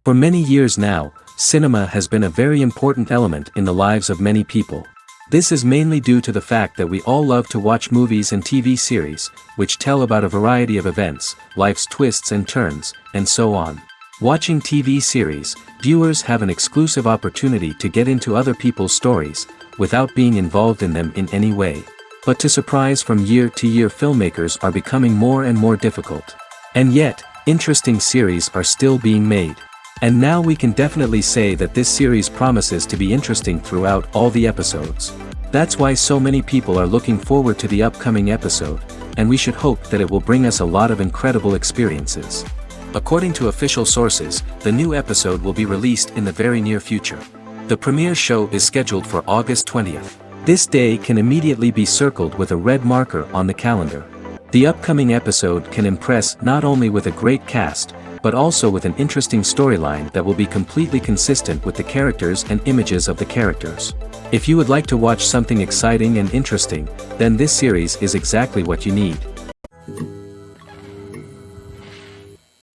For many years now, cinema has been a very important element in the lives of many people. This is mainly due to the fact that we all love to watch movies and TV series, which tell about a variety of events, life's twists and turns, and so on. Watching TV series, viewers have an exclusive opportunity to get into other people's stories, without being involved in them in any way. But to surprise from year to year, filmmakers are becoming more and more difficult. And yet, interesting series are still being made. And now we can definitely say that this series promises to be interesting throughout all the episodes. That's why so many people are looking forward to the upcoming episode, and we should hope that it will bring us a lot of incredible experiences. According to official sources, the new episode will be released in the very near future. The premiere show is scheduled for August 20th. This day can immediately be circled with a red marker on the calendar. The upcoming episode can impress not only with a great cast, but also with an interesting storyline that will be completely consistent with the characters and images of the characters. If you would like to watch something exciting and interesting, then this series is exactly what you need.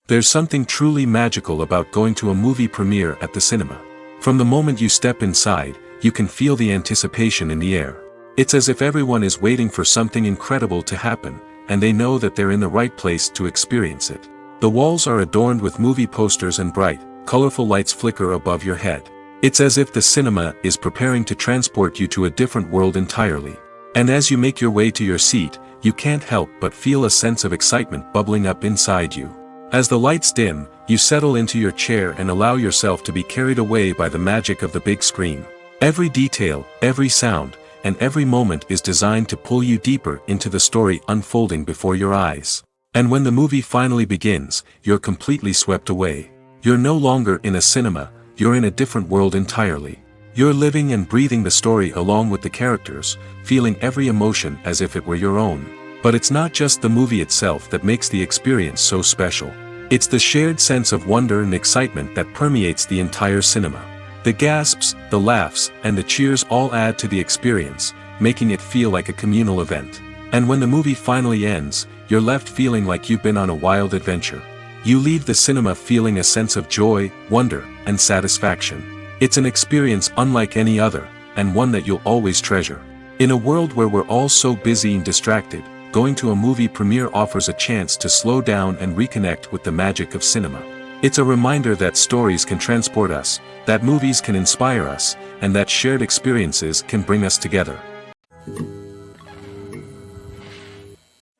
There's something truly magical about going to a movie premiere at the cinema. From the moment you step inside, you can feel the anticipation in the air. It's as if everyone is waiting for something incredible to happen, and they know that they're in the right place to experience it. The walls are adorned with movie posters and bright, colorful lights flicker above your head. It's as if the cinema is preparing to transport you to a different world entirely. And as you make your way to your seat, you can't help but feel a sense of excitement bubbling up inside you. As the lights dim, you settle into your chair and allow yourself to be carried away by the magic of the big screen. Every detail, every sound, and every moment is designed to pull you deeper into the story unfolding before your eyes. And when the movie finally begins, you're completely swept away. You're no longer in a cinema, you're in a different world entirely. You're living and breathing the story along with the characters, feeling every emotion as if it were your own. But it's not just the movie itself that makes the experience so special. It's the shared sense of wonder and excitement that permeates the entire cinema. The gasps, the laughs, and the cheers all add to the experience, making it feel like a communal event. And when the movie finally ends, you're left feeling like you've been on a wild adventure. You leave the cinema feeling a sense of joy, wonder, and satisfaction. It's an experience unlike any other, and one that you'll always treasure. In a world where we're all so busy and distracted, going to a movie premiere offers a chance to slow down and reconnect with the magic of cinema. It's a reminder that stories can transport us, that movies can inspire us, and that shared experiences can bring us together.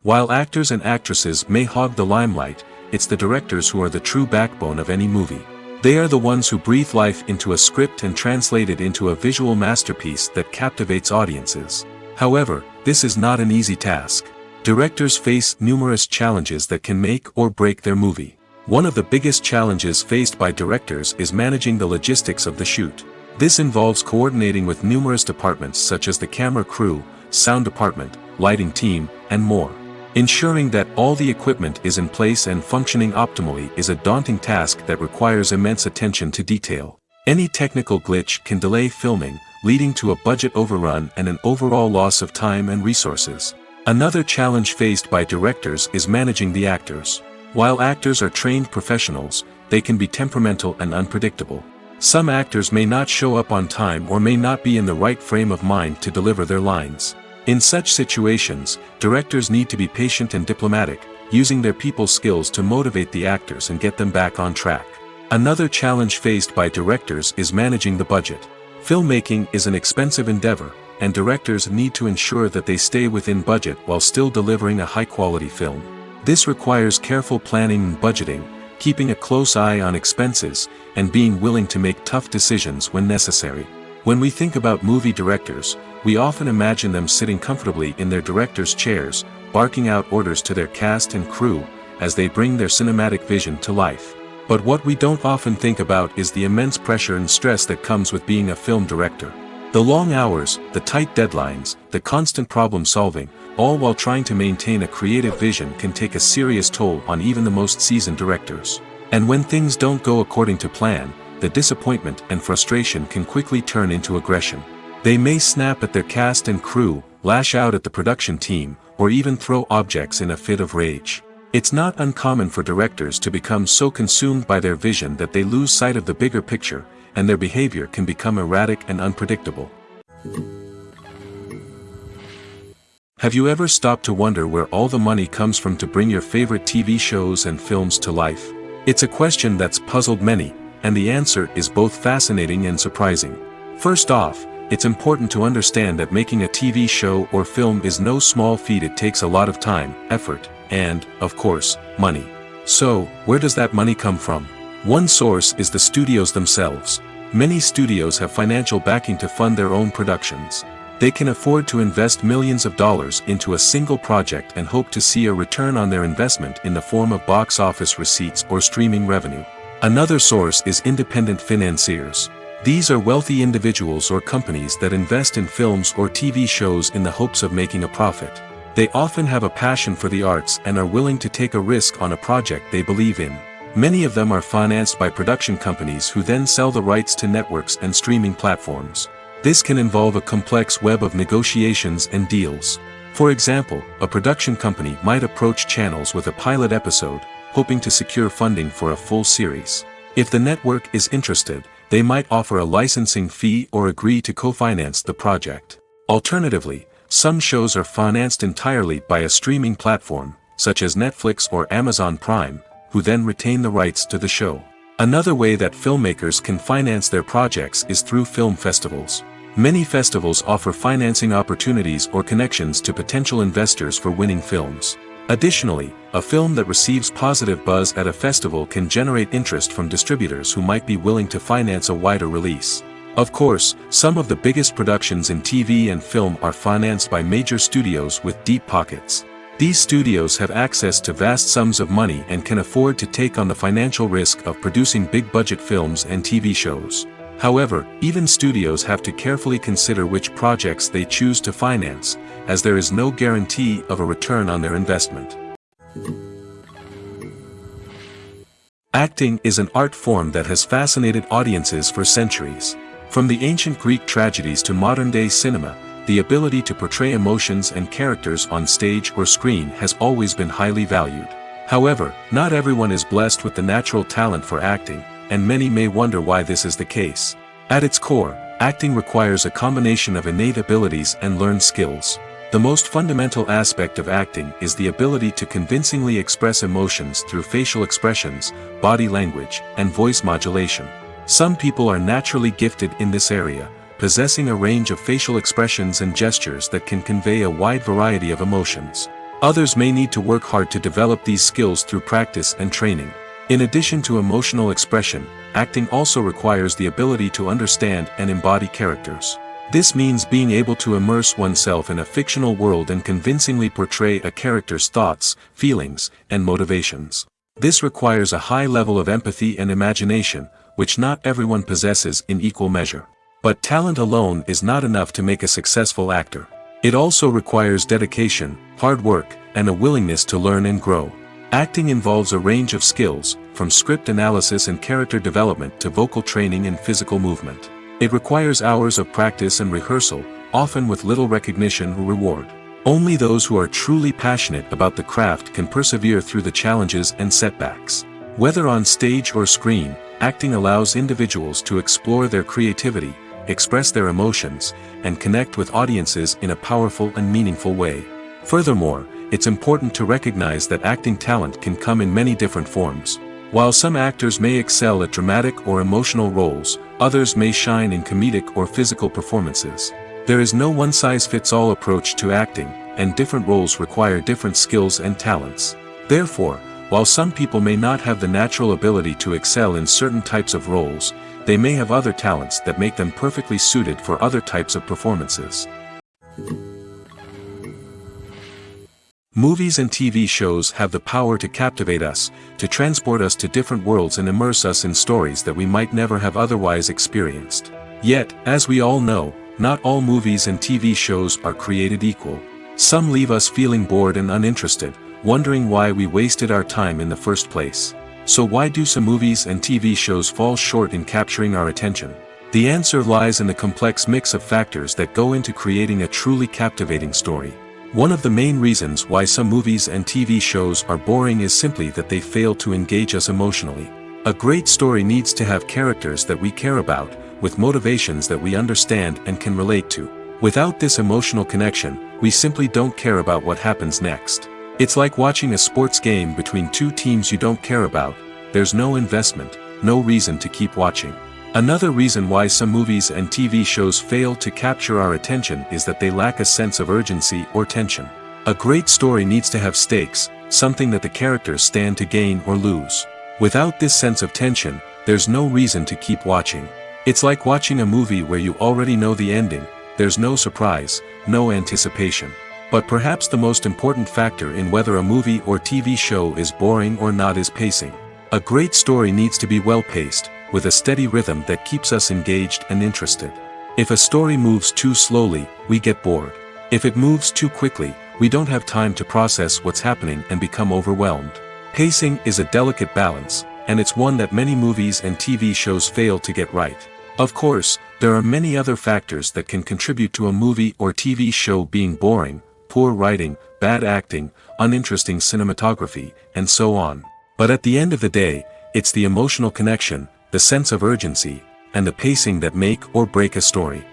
While actors and actresses may hog the limelight, it's the directors who are the true backbone of any movie. They are the ones who breathe life into a script and translate it into a visual masterpiece that captivates audiences. However, this is not an easy task. Directors face numerous challenges that can make or break their movie. One of the biggest challenges faced by directors is managing the logistics of the shoot. This involves coordinating with numerous departments such as the camera crew, sound department, lighting team, and more. Ensuring that all the equipment is in place and functioning optimally is a daunting task that requires immense attention to detail. Any technical glitch can delay filming, leading to a budget overrun and an overall loss of time and resources. Another challenge faced by directors is managing the actors. While actors are trained professionals, they can be temperamental and unpredictable. Some actors may not show up on time or may not be in the right frame of mind to deliver their lines. In such situations, directors need to be patient and diplomatic, using their people skills to motivate the actors and get them back on track. Another challenge faced by directors is managing the budget. Filmmaking is an expensive endeavor, and directors need to ensure that they stay within budget while still delivering a high-quality film. This requires careful planning and budgeting, keeping a close eye on expenses, and being willing to make tough decisions when necessary. When we think about movie directors, we often imagine them sitting comfortably in their director's chairs, barking out orders to their cast and crew, as they bring their cinematic vision to life. But what we don't often think about is the immense pressure and stress that comes with being a film director. The long hours, the tight deadlines, the constant problem solving, all while trying to maintain a creative vision can take a serious toll on even the most seasoned directors. And when things don't go according to plan, the disappointment and frustration can quickly turn into aggression. They may snap at their cast and crew, lash out at the production team, or even throw objects in a fit of rage. It's not uncommon for directors to become so consumed by their vision that they lose sight of the bigger picture, and their behavior can become erratic and unpredictable. Have you ever stopped to wonder where all the money comes from to bring your favorite TV shows and films to life? It's a question that's puzzled many, and the answer is both fascinating and surprising. First off, it's important to understand that making a TV show or film is no small feat. It takes a lot of time, effort, and, of course, money. So, where does that money come from? One source is the studios themselves. Many studios have financial backing to fund their own productions. They can afford to invest millions of dollars into a single project and hope to see a return on their investment in the form of box office receipts or streaming revenue. Another source is independent financiers. These are wealthy individuals or companies that invest in films or TV shows in the hopes of making a profit. They often have a passion for the arts and are willing to take a risk on a project they believe in. Many of them are financed by production companies who then sell the rights to networks and streaming platforms. This can involve a complex web of negotiations and deals. For example, a production company might approach channels with a pilot episode, hoping to secure funding for a full series. If the network is interested, they might offer a licensing fee or agree to co-finance the project. Alternatively, some shows are financed entirely by a streaming platform, such as Netflix or Amazon Prime, who then retain the rights to the show. Another way that filmmakers can finance their projects is through film festivals. Many festivals offer financing opportunities or connections to potential investors for winning films. Additionally, a film that receives positive buzz at a festival can generate interest from distributors who might be willing to finance a wider release. Of course, some of the biggest productions in TV and film are financed by major studios with deep pockets. These studios have access to vast sums of money and can afford to take on the financial risk of producing big-budget films and TV shows. However, even studios have to carefully consider which projects they choose to finance, as there is no guarantee of a return on their investment. Acting is an art form that has fascinated audiences for centuries. From the ancient Greek tragedies to modern-day cinema, the ability to portray emotions and characters on stage or screen has always been highly valued. However, not everyone is blessed with the natural talent for acting, and many may wonder why this is the case. At its core, acting requires a combination of innate abilities and learned skills. The most fundamental aspect of acting is the ability to convincingly express emotions through facial expressions, body language, and voice modulation. Some people are naturally gifted in this area, possessing a range of facial expressions and gestures that can convey a wide variety of emotions. Others may need to work hard to develop these skills through practice and training. In addition to emotional expression, acting also requires the ability to understand and embody characters. This means being able to immerse oneself in a fictional world and convincingly portray a character's thoughts, feelings, and motivations. This requires a high level of empathy and imagination, which not everyone possesses in equal measure. But talent alone is not enough to make a successful actor. It also requires dedication, hard work, and a willingness to learn and grow. Acting involves a range of skills, from script analysis and character development to vocal training and physical movement. It requires hours of practice and rehearsal, often with little recognition or reward. Only those who are truly passionate about the craft can persevere through the challenges and setbacks. Whether on stage or screen, acting allows individuals to explore their creativity, express their emotions, and connect with audiences in a powerful and meaningful way. Furthermore, it's important to recognize that acting talent can come in many different forms. While some actors may excel at dramatic or emotional roles, others may shine in comedic or physical performances. There is no one-size-fits-all approach to acting, and different roles require different skills and talents. Therefore, while some people may not have the natural ability to excel in certain types of roles, they may have other talents that make them perfectly suited for other types of performances. Movies and TV shows have the power to captivate us, to transport us to different worlds and immerse us in stories that we might never have otherwise experienced. Yet, as we all know, not all movies and TV shows are created equal. Some leave us feeling bored and uninterested, wondering why we wasted our time in the first place. So why do some movies and TV shows fall short in capturing our attention? The answer lies in the complex mix of factors that go into creating a truly captivating story. One of the main reasons why some movies and TV shows are boring is simply that they fail to engage us emotionally. A great story needs to have characters that we care about, with motivations that we understand and can relate to. Without this emotional connection, we simply don't care about what happens next. It's like watching a sports game between two teams you don't care about. There's no investment, no reason to keep watching. Another reason why some movies and TV shows fail to capture our attention is that they lack a sense of urgency or tension. A great story needs to have stakes, something that the characters stand to gain or lose. Without this sense of tension, there's no reason to keep watching. It's like watching a movie where you already know the ending. There's no surprise, no anticipation. But perhaps the most important factor in whether a movie or TV show is boring or not is pacing. A great story needs to be well-paced, with a steady rhythm that keeps us engaged and interested. If a story moves too slowly, we get bored. If it moves too quickly, we don't have time to process what's happening and become overwhelmed. Pacing is a delicate balance, and it's one that many movies and TV shows fail to get right. Of course, there are many other factors that can contribute to a movie or TV show being boring: poor writing, bad acting, uninteresting cinematography, and so on. But at the end of the day, it's the emotional connection, the sense of urgency, and the pacing that make or break a story.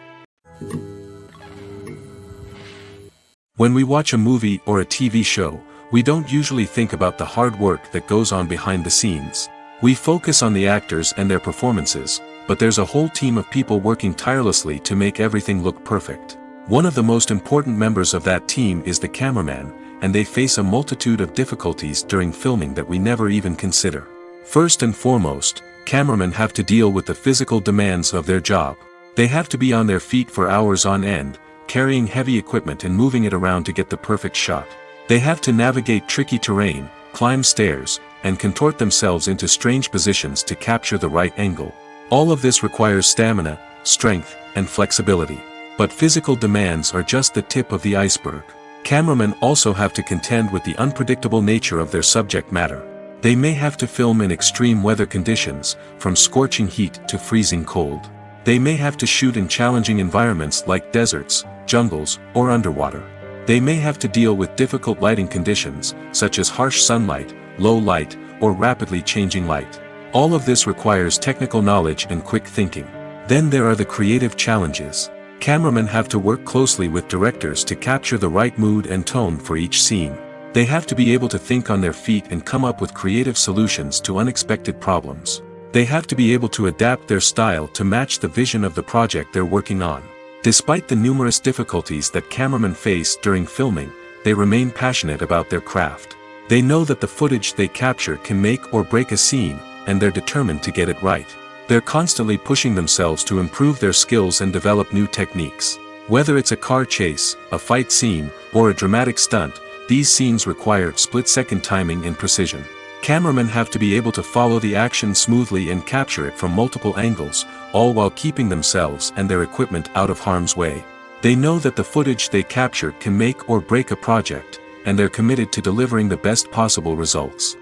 When we watch a movie or a TV show, we don't usually think about the hard work that goes on behind the scenes. We focus on the actors and their performances, but there's a whole team of people working tirelessly to make everything look perfect. One of the most important members of that team is the cameraman, and they face a multitude of difficulties during filming that we never even consider. First and foremost, cameramen have to deal with the physical demands of their job. They have to be on their feet for hours on end, carrying heavy equipment and moving it around to get the perfect shot. They have to navigate tricky terrain, climb stairs, and contort themselves into strange positions to capture the right angle. All of this requires stamina, strength, and flexibility. But physical demands are just the tip of the iceberg. Cameramen also have to contend with the unpredictable nature of their subject matter. They may have to film in extreme weather conditions, from scorching heat to freezing cold. They may have to shoot in challenging environments like deserts, jungles, or underwater. They may have to deal with difficult lighting conditions, such as harsh sunlight, low light, or rapidly changing light. All of this requires technical knowledge and quick thinking. Then there are the creative challenges. Cameramen have to work closely with directors to capture the right mood and tone for each scene. They have to be able to think on their feet and come up with creative solutions to unexpected problems. They have to be able to adapt their style to match the vision of the project they're working on. Despite the numerous difficulties that cameramen face during filming, they remain passionate about their craft. They know that the footage they capture can make or break a scene, and they're determined to get it right. They're constantly pushing themselves to improve their skills and develop new techniques. Whether it's a car chase, a fight scene, or a dramatic stunt, these scenes require split-second timing and precision. Cameramen have to be able to follow the action smoothly and capture it from multiple angles, all while keeping themselves and their equipment out of harm's way. They know that the footage they capture can make or break a project, and they're committed to delivering the best possible results.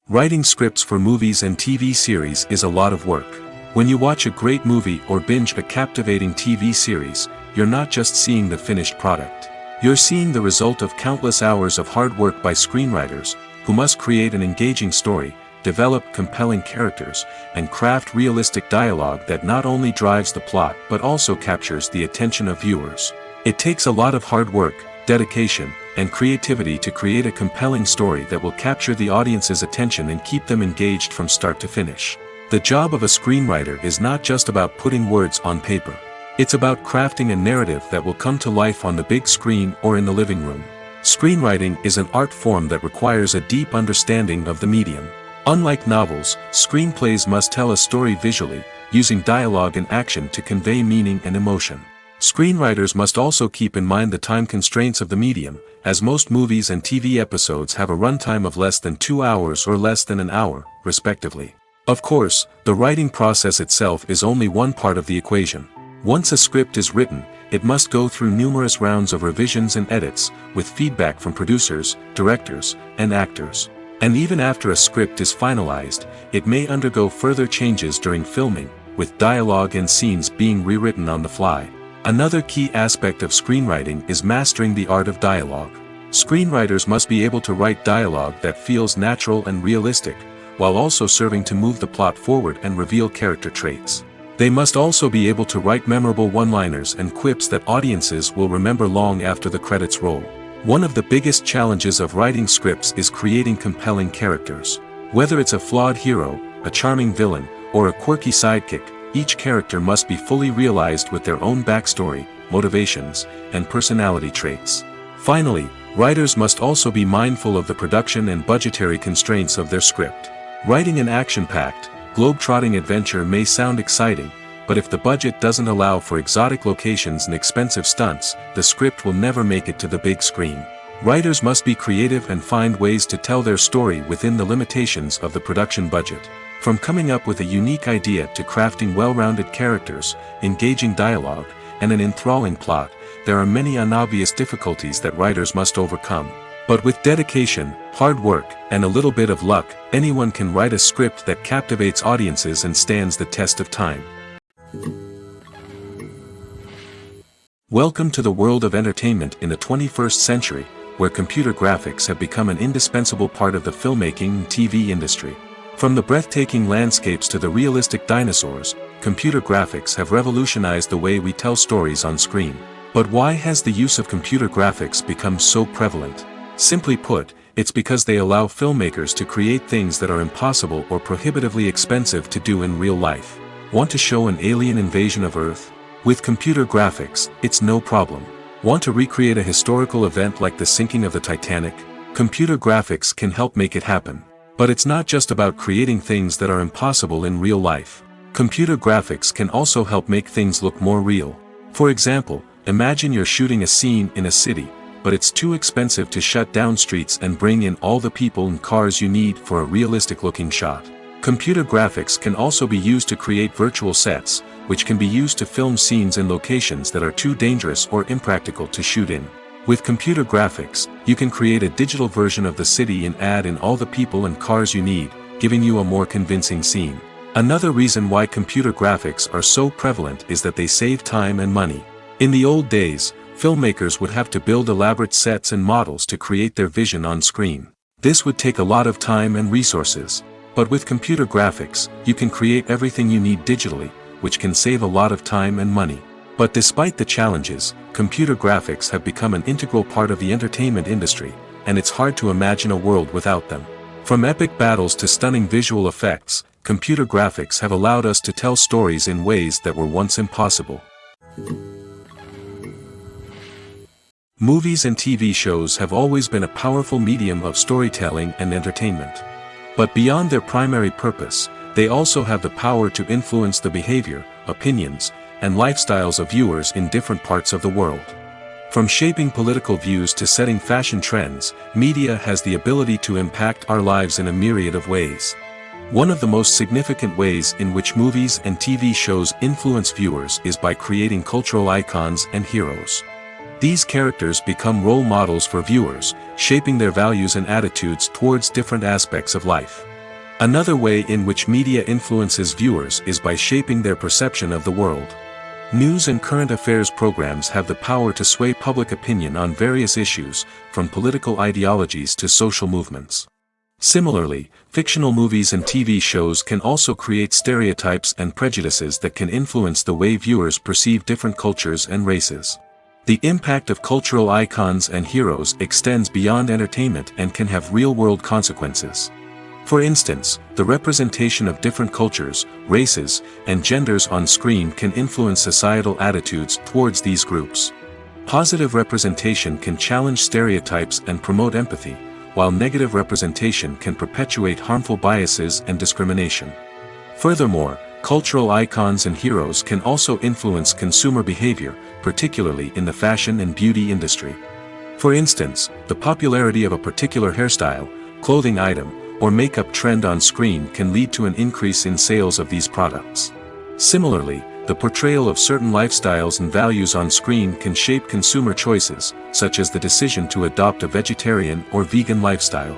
Writing scripts for movies and TV series is a lot of work. When you watch a great movie or binge a captivating TV series, you're not just seeing the finished product. You're seeing the result of countless hours of hard work by screenwriters, who must create an engaging story, develop compelling characters, and craft realistic dialogue that not only drives the plot but also captures the attention of viewers. It takes a lot of hard work, dedication, and creativity to create a compelling story that will capture the audience's attention and keep them engaged from start to finish. The job of a screenwriter is not just about putting words on paper. It's about crafting a narrative that will come to life on the big screen or in the living room. Screenwriting is an art form that requires a deep understanding of the medium. Unlike novels, screenplays must tell a story visually, using dialogue and action to convey meaning and emotion. Screenwriters must also keep in mind the time constraints of the medium, as most movies and TV episodes have a runtime of less than 2 hours or less than an hour, respectively. Of course, the writing process itself is only one part of the equation. Once a script is written, it must go through numerous rounds of revisions and edits, with feedback from producers, directors, and actors. And even after a script is finalized, it may undergo further changes during filming, with dialogue and scenes being rewritten on the fly. Another key aspect of screenwriting is mastering the art of dialogue. Screenwriters must be able to write dialogue that feels natural and realistic, while also serving to move the plot forward and reveal character traits. They must also be able to write memorable one-liners and quips that audiences will remember long after the credits roll. One of the biggest challenges of writing scripts is creating compelling characters. Whether it's a flawed hero, a charming villain, or a quirky sidekick, each character must be fully realized with their own backstory, motivations, and personality traits. Finally, writers must also be mindful of the production and budgetary constraints of their script. Writing an action-packed, globe-trotting adventure may sound exciting, but if the budget doesn't allow for exotic locations and expensive stunts, the script will never make it to the big screen. Writers must be creative and find ways to tell their story within the limitations of the production budget. From coming up with a unique idea to crafting well-rounded characters, engaging dialogue, and an enthralling plot, there are many unobvious difficulties that writers must overcome. But with dedication, hard work, and a little bit of luck, anyone can write a script that captivates audiences and stands the test of time. Welcome to the world of entertainment in the 21st century, where computer graphics have become an indispensable part of the filmmaking and TV industry. From the breathtaking landscapes to the realistic dinosaurs, computer graphics have revolutionized the way we tell stories on screen. But why has the use of computer graphics become so prevalent? Simply put, it's because they allow filmmakers to create things that are impossible or prohibitively expensive to do in real life. Want to show an alien invasion of Earth? With computer graphics, it's no problem. Want to recreate a historical event like the sinking of the Titanic? Computer graphics can help make it happen. But it's not just about creating things that are impossible in real life. Computer graphics can also help make things look more real. For example, imagine you're shooting a scene in a city, but it's too expensive to shut down streets and bring in all the people and cars you need for a realistic-looking shot. Computer graphics can also be used to create virtual sets, which can be used to film scenes in locations that are too dangerous or impractical to shoot in. With computer graphics, you can create a digital version of the city and add in all the people and cars you need, giving you a more convincing scene. Another reason why computer graphics are so prevalent is that they save time and money. In the old days, filmmakers would have to build elaborate sets and models to create their vision on screen. This would take a lot of time and resources. But with computer graphics, you can create everything you need digitally, which can save a lot of time and money. But despite the challenges, computer graphics have become an integral part of the entertainment industry, and it's hard to imagine a world without them. From epic battles to stunning visual effects, computer graphics have allowed us to tell stories in ways that were once impossible. Movies and TV shows have always been a powerful medium of storytelling and entertainment. But beyond their primary purpose, they also have the power to influence the behavior, opinions, and lifestyles of viewers in different parts of the world. From shaping political views to setting fashion trends, media has the ability to impact our lives in a myriad of ways. One of the most significant ways in which movies and TV shows influence viewers is by creating cultural icons and heroes. These characters become role models for viewers, shaping their values and attitudes towards different aspects of life. Another way in which media influences viewers is by shaping their perception of the world. News and current affairs programs have the power to sway public opinion on various issues, from political ideologies to social movements. Similarly, fictional movies and TV shows can also create stereotypes and prejudices that can influence the way viewers perceive different cultures and races. The impact of cultural icons and heroes extends beyond entertainment and can have real-world consequences. For instance, the representation of different cultures, races, and genders on screen can influence societal attitudes towards these groups. Positive representation can challenge stereotypes and promote empathy, while negative representation can perpetuate harmful biases and discrimination. Furthermore, cultural icons and heroes can also influence consumer behavior, particularly in the fashion and beauty industry. For instance, the popularity of a particular hairstyle, clothing item, or makeup trend on screen can lead to an increase in sales of these products. Similarly, the portrayal of certain lifestyles and values on screen can shape consumer choices, such as the decision to adopt a vegetarian or vegan lifestyle.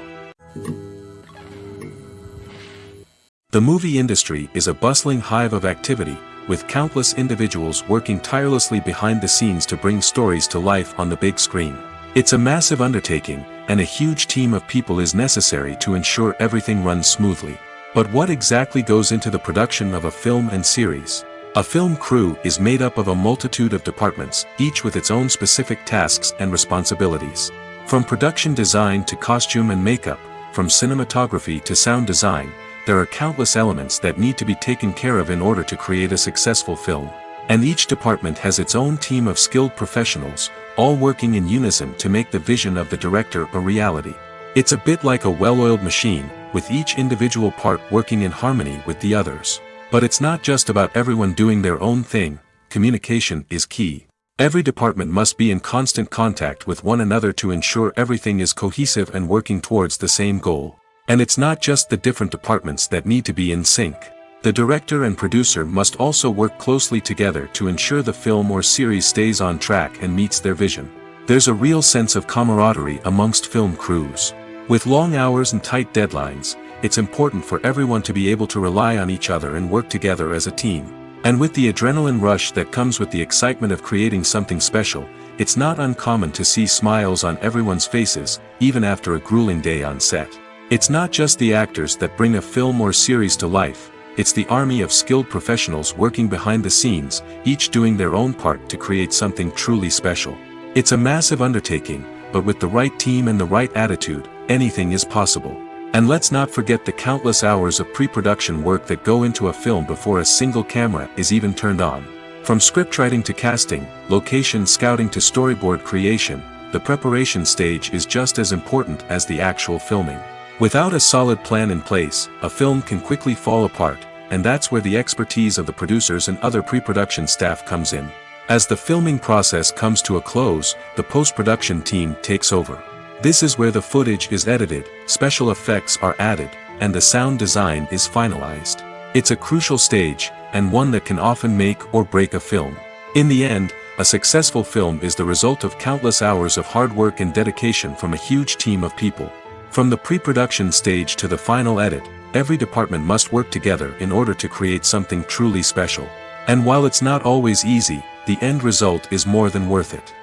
The movie industry is a bustling hive of activity, with countless individuals working tirelessly behind the scenes to bring stories to life on the big screen. It's a massive undertaking, and a huge team of people is necessary to ensure everything runs smoothly. But what exactly goes into the production of a film and series? A film crew is made up of a multitude of departments, each with its own specific tasks and responsibilities. From production design to costume and makeup, from cinematography to sound design, there are countless elements that need to be taken care of in order to create a successful film. And each department has its own team of skilled professionals, all working in unison to make the vision of the director a reality. It's a bit like a well-oiled machine, with each individual part working in harmony with the others. But it's not just about everyone doing their own thing. Communication is key. Every department must be in constant contact with one another to ensure everything is cohesive and working towards the same goal. And it's not just the different departments that need to be in sync. The director and producer must also work closely together to ensure the film or series stays on track and meets their vision. There's a real sense of camaraderie amongst film crews. With long hours and tight deadlines, it's important for everyone to be able to rely on each other and work together as a team. And with the adrenaline rush that comes with the excitement of creating something special, it's not uncommon to see smiles on everyone's faces, even after a grueling day on set. It's not just the actors that bring a film or series to life, it's the army of skilled professionals working behind the scenes, each doing their own part to create something truly special. It's a massive undertaking, but with the right team and the right attitude, anything is possible. And let's not forget the countless hours of pre-production work that go into a film before a single camera is even turned on. From scriptwriting to casting, location scouting to storyboard creation, the preparation stage is just as important as the actual filming. Without a solid plan in place, a film can quickly fall apart, and that's where the expertise of the producers and other pre-production staff comes in. As the filming process comes to a close, the post-production team takes over. This is where the footage is edited, special effects are added, and the sound design is finalized. It's a crucial stage, and one that can often make or break a film. In the end, a successful film is the result of countless hours of hard work and dedication from a huge team of people. From the pre-production stage to the final edit, every department must work together in order to create something truly special. And while it's not always easy, the end result is more than worth it.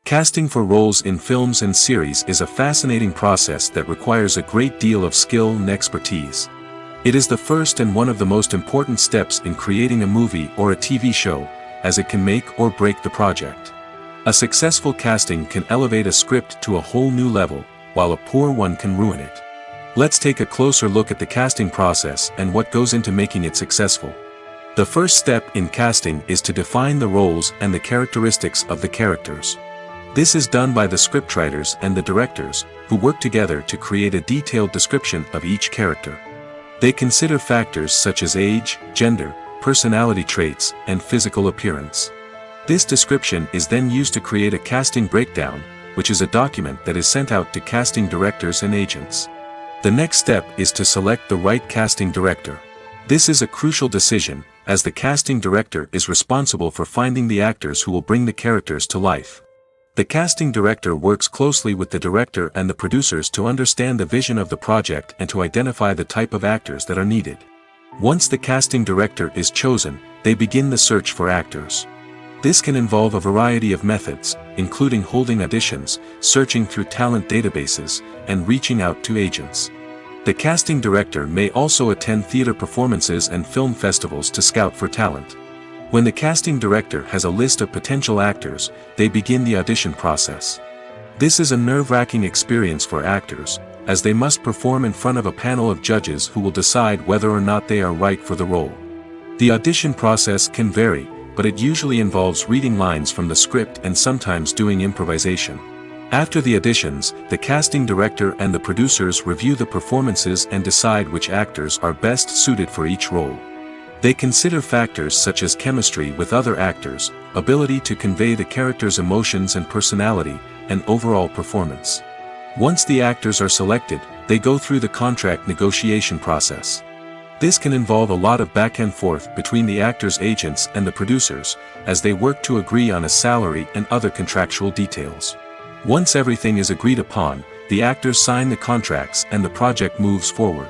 Casting for roles in films and series is a fascinating process that requires a great deal of skill and expertise. It is the first and one of the most important steps in creating a movie or a TV show, as it can make or break the project. A successful casting can elevate a script to a whole new level, while a poor one can ruin it. Let's take a closer look at the casting process and what goes into making it successful. The first step in casting is to define the roles and the characteristics of the characters. This is done by the scriptwriters and the directors, who work together to create a detailed description of each character. They consider factors such as age, gender, personality traits, and physical appearance. This description is then used to create a casting breakdown, which is a document that is sent out to casting directors and agents. The next step is to select the right casting director. This is a crucial decision, as the casting director is responsible for finding the actors who will bring the characters to life. The casting director works closely with the director and the producers to understand the vision of the project and to identify the type of actors that are needed. Once the casting director is chosen, they begin the search for actors. This can involve a variety of methods, including holding auditions, searching through talent databases, and reaching out to agents. The casting director may also attend theater performances and film festivals to scout for talent. When the casting director has a list of potential actors, they begin the audition process. This is a nerve-wracking experience for actors, as they must perform in front of a panel of judges who will decide whether or not they are right for the role. The audition process can vary, but it usually involves reading lines from the script and sometimes doing improvisation. After the auditions, the casting director and the producers review the performances and decide which actors are best suited for each role. They consider factors such as chemistry with other actors, ability to convey the character's emotions and personality, and overall performance. Once the actors are selected, they go through the contract negotiation process. This can involve a lot of back and forth between the actors' agents and the producers, as they work to agree on a salary and other contractual details. Once everything is agreed upon, the actors sign the contracts and the project moves forward.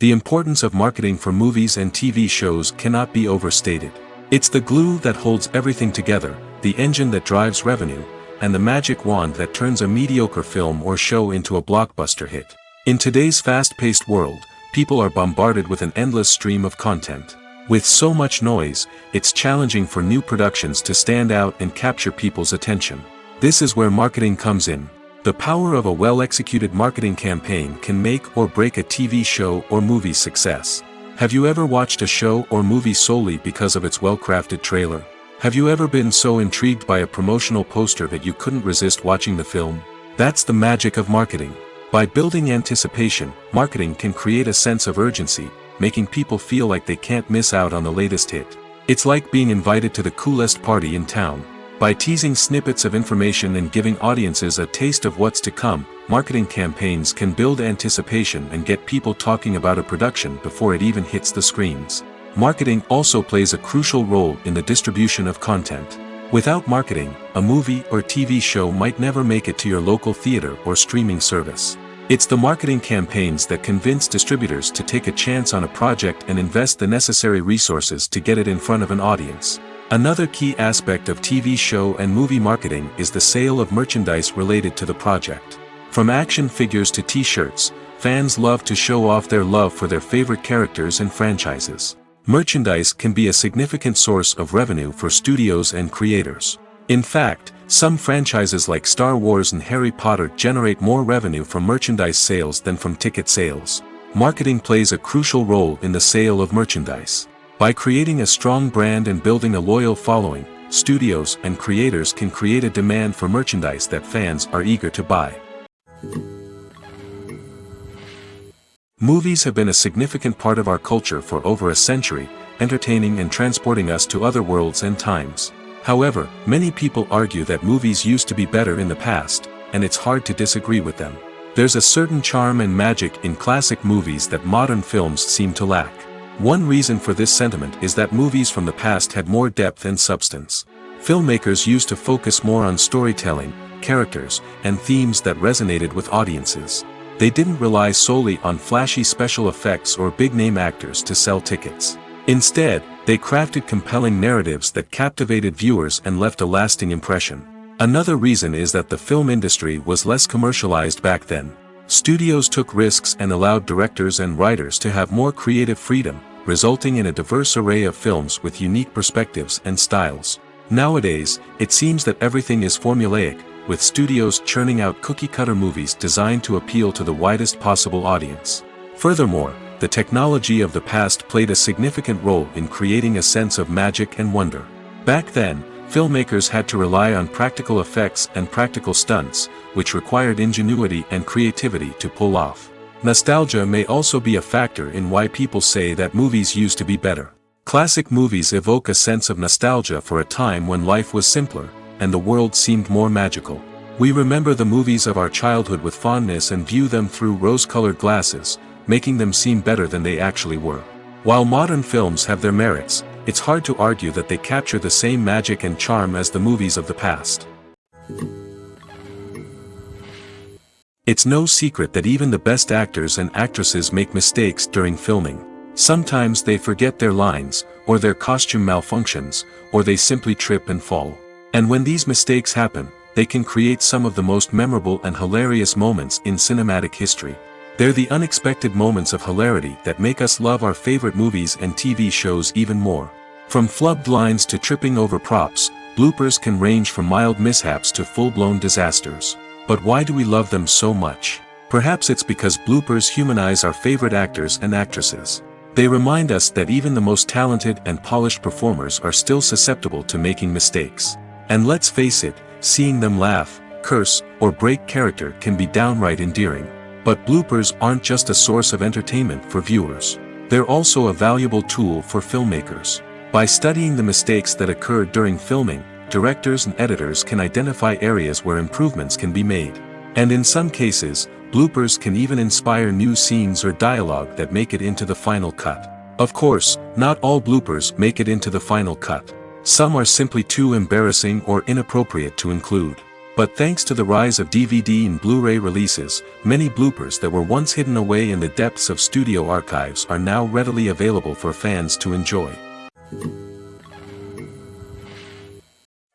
The importance of marketing for movies and TV shows cannot be overstated. It's the glue that holds everything together, the engine that drives revenue, and the magic wand that turns a mediocre film or show into a blockbuster hit. In today's fast-paced world, people are bombarded with an endless stream of content. With so much noise, it's challenging for new productions to stand out and capture people's attention. This is where marketing comes in. The power of a well-executed marketing campaign can make or break a TV show or movie's success. Have you ever watched a show or movie solely because of its well-crafted trailer? Have you ever been so intrigued by a promotional poster that you couldn't resist watching the film? That's the magic of marketing. By building anticipation, marketing can create a sense of urgency, making people feel like they can't miss out on the latest hit. It's like being invited to the coolest party in town. By teasing snippets of information and giving audiences a taste of what's to come, marketing campaigns can build anticipation and get people talking about a production before it even hits the screens. Marketing also plays a crucial role in the distribution of content. Without marketing, a movie or TV show might never make it to your local theater or streaming service. It's the marketing campaigns that convince distributors to take a chance on a project and invest the necessary resources to get it in front of an audience. Another key aspect of TV show and movie marketing is the sale of merchandise related to the project. From action figures to t-shirts, fans love to show off their love for their favorite characters and franchises. Merchandise can be a significant source of revenue for studios and creators. In fact, some franchises like Star Wars and Harry Potter generate more revenue from merchandise sales than from ticket sales. Marketing plays a crucial role in the sale of merchandise. By creating a strong brand and building a loyal following, studios and creators can create a demand for merchandise that fans are eager to buy. Movies have been a significant part of our culture for over a century, entertaining and transporting us to other worlds and times. However, many people argue that movies used to be better in the past, and it's hard to disagree with them. There's a certain charm and magic in classic movies that modern films seem to lack. One reason for this sentiment is that movies from the past had more depth and substance. Filmmakers used to focus more on storytelling, characters, and themes that resonated with audiences. They didn't rely solely on flashy special effects or big-name actors to sell tickets. Instead, they crafted compelling narratives that captivated viewers and left a lasting impression. Another reason is that the film industry was less commercialized back then. Studios took risks and allowed directors and writers to have more creative freedom, resulting in a diverse array of films with unique perspectives and styles. Nowadays, it seems that everything is formulaic, with studios churning out cookie-cutter movies designed to appeal to the widest possible audience. Furthermore, the technology of the past played a significant role in creating a sense of magic and wonder. Back then, filmmakers had to rely on practical effects and practical stunts, which required ingenuity and creativity to pull off. Nostalgia may also be a factor in why people say that movies used to be better. Classic movies evoke a sense of nostalgia for a time when life was simpler, and the world seemed more magical. We remember the movies of our childhood with fondness and view them through rose-colored glasses, making them seem better than they actually were. While modern films have their merits, it's hard to argue that they capture the same magic and charm as the movies of the past. It's no secret that even the best actors and actresses make mistakes during filming. Sometimes they forget their lines, or their costume malfunctions, or they simply trip and fall. And when these mistakes happen, they can create some of the most memorable and hilarious moments in cinematic history. They're the unexpected moments of hilarity that make us love our favorite movies and TV shows even more. From flubbed lines to tripping over props, bloopers can range from mild mishaps to full-blown disasters. But why do we love them so much? Perhaps it's because bloopers humanize our favorite actors and actresses. They remind us that even the most talented and polished performers are still susceptible to making mistakes. And let's face it, seeing them laugh, curse, or break character can be downright endearing. But bloopers aren't just a source of entertainment for viewers. They're also a valuable tool for filmmakers. By studying the mistakes that occurred during filming, directors and editors can identify areas where improvements can be made. And in some cases, bloopers can even inspire new scenes or dialogue that make it into the final cut. Of course, not all bloopers make it into the final cut. Some are simply too embarrassing or inappropriate to include. But thanks to the rise of DVD and Blu-ray releases, many bloopers that were once hidden away in the depths of studio archives are now readily available for fans to enjoy.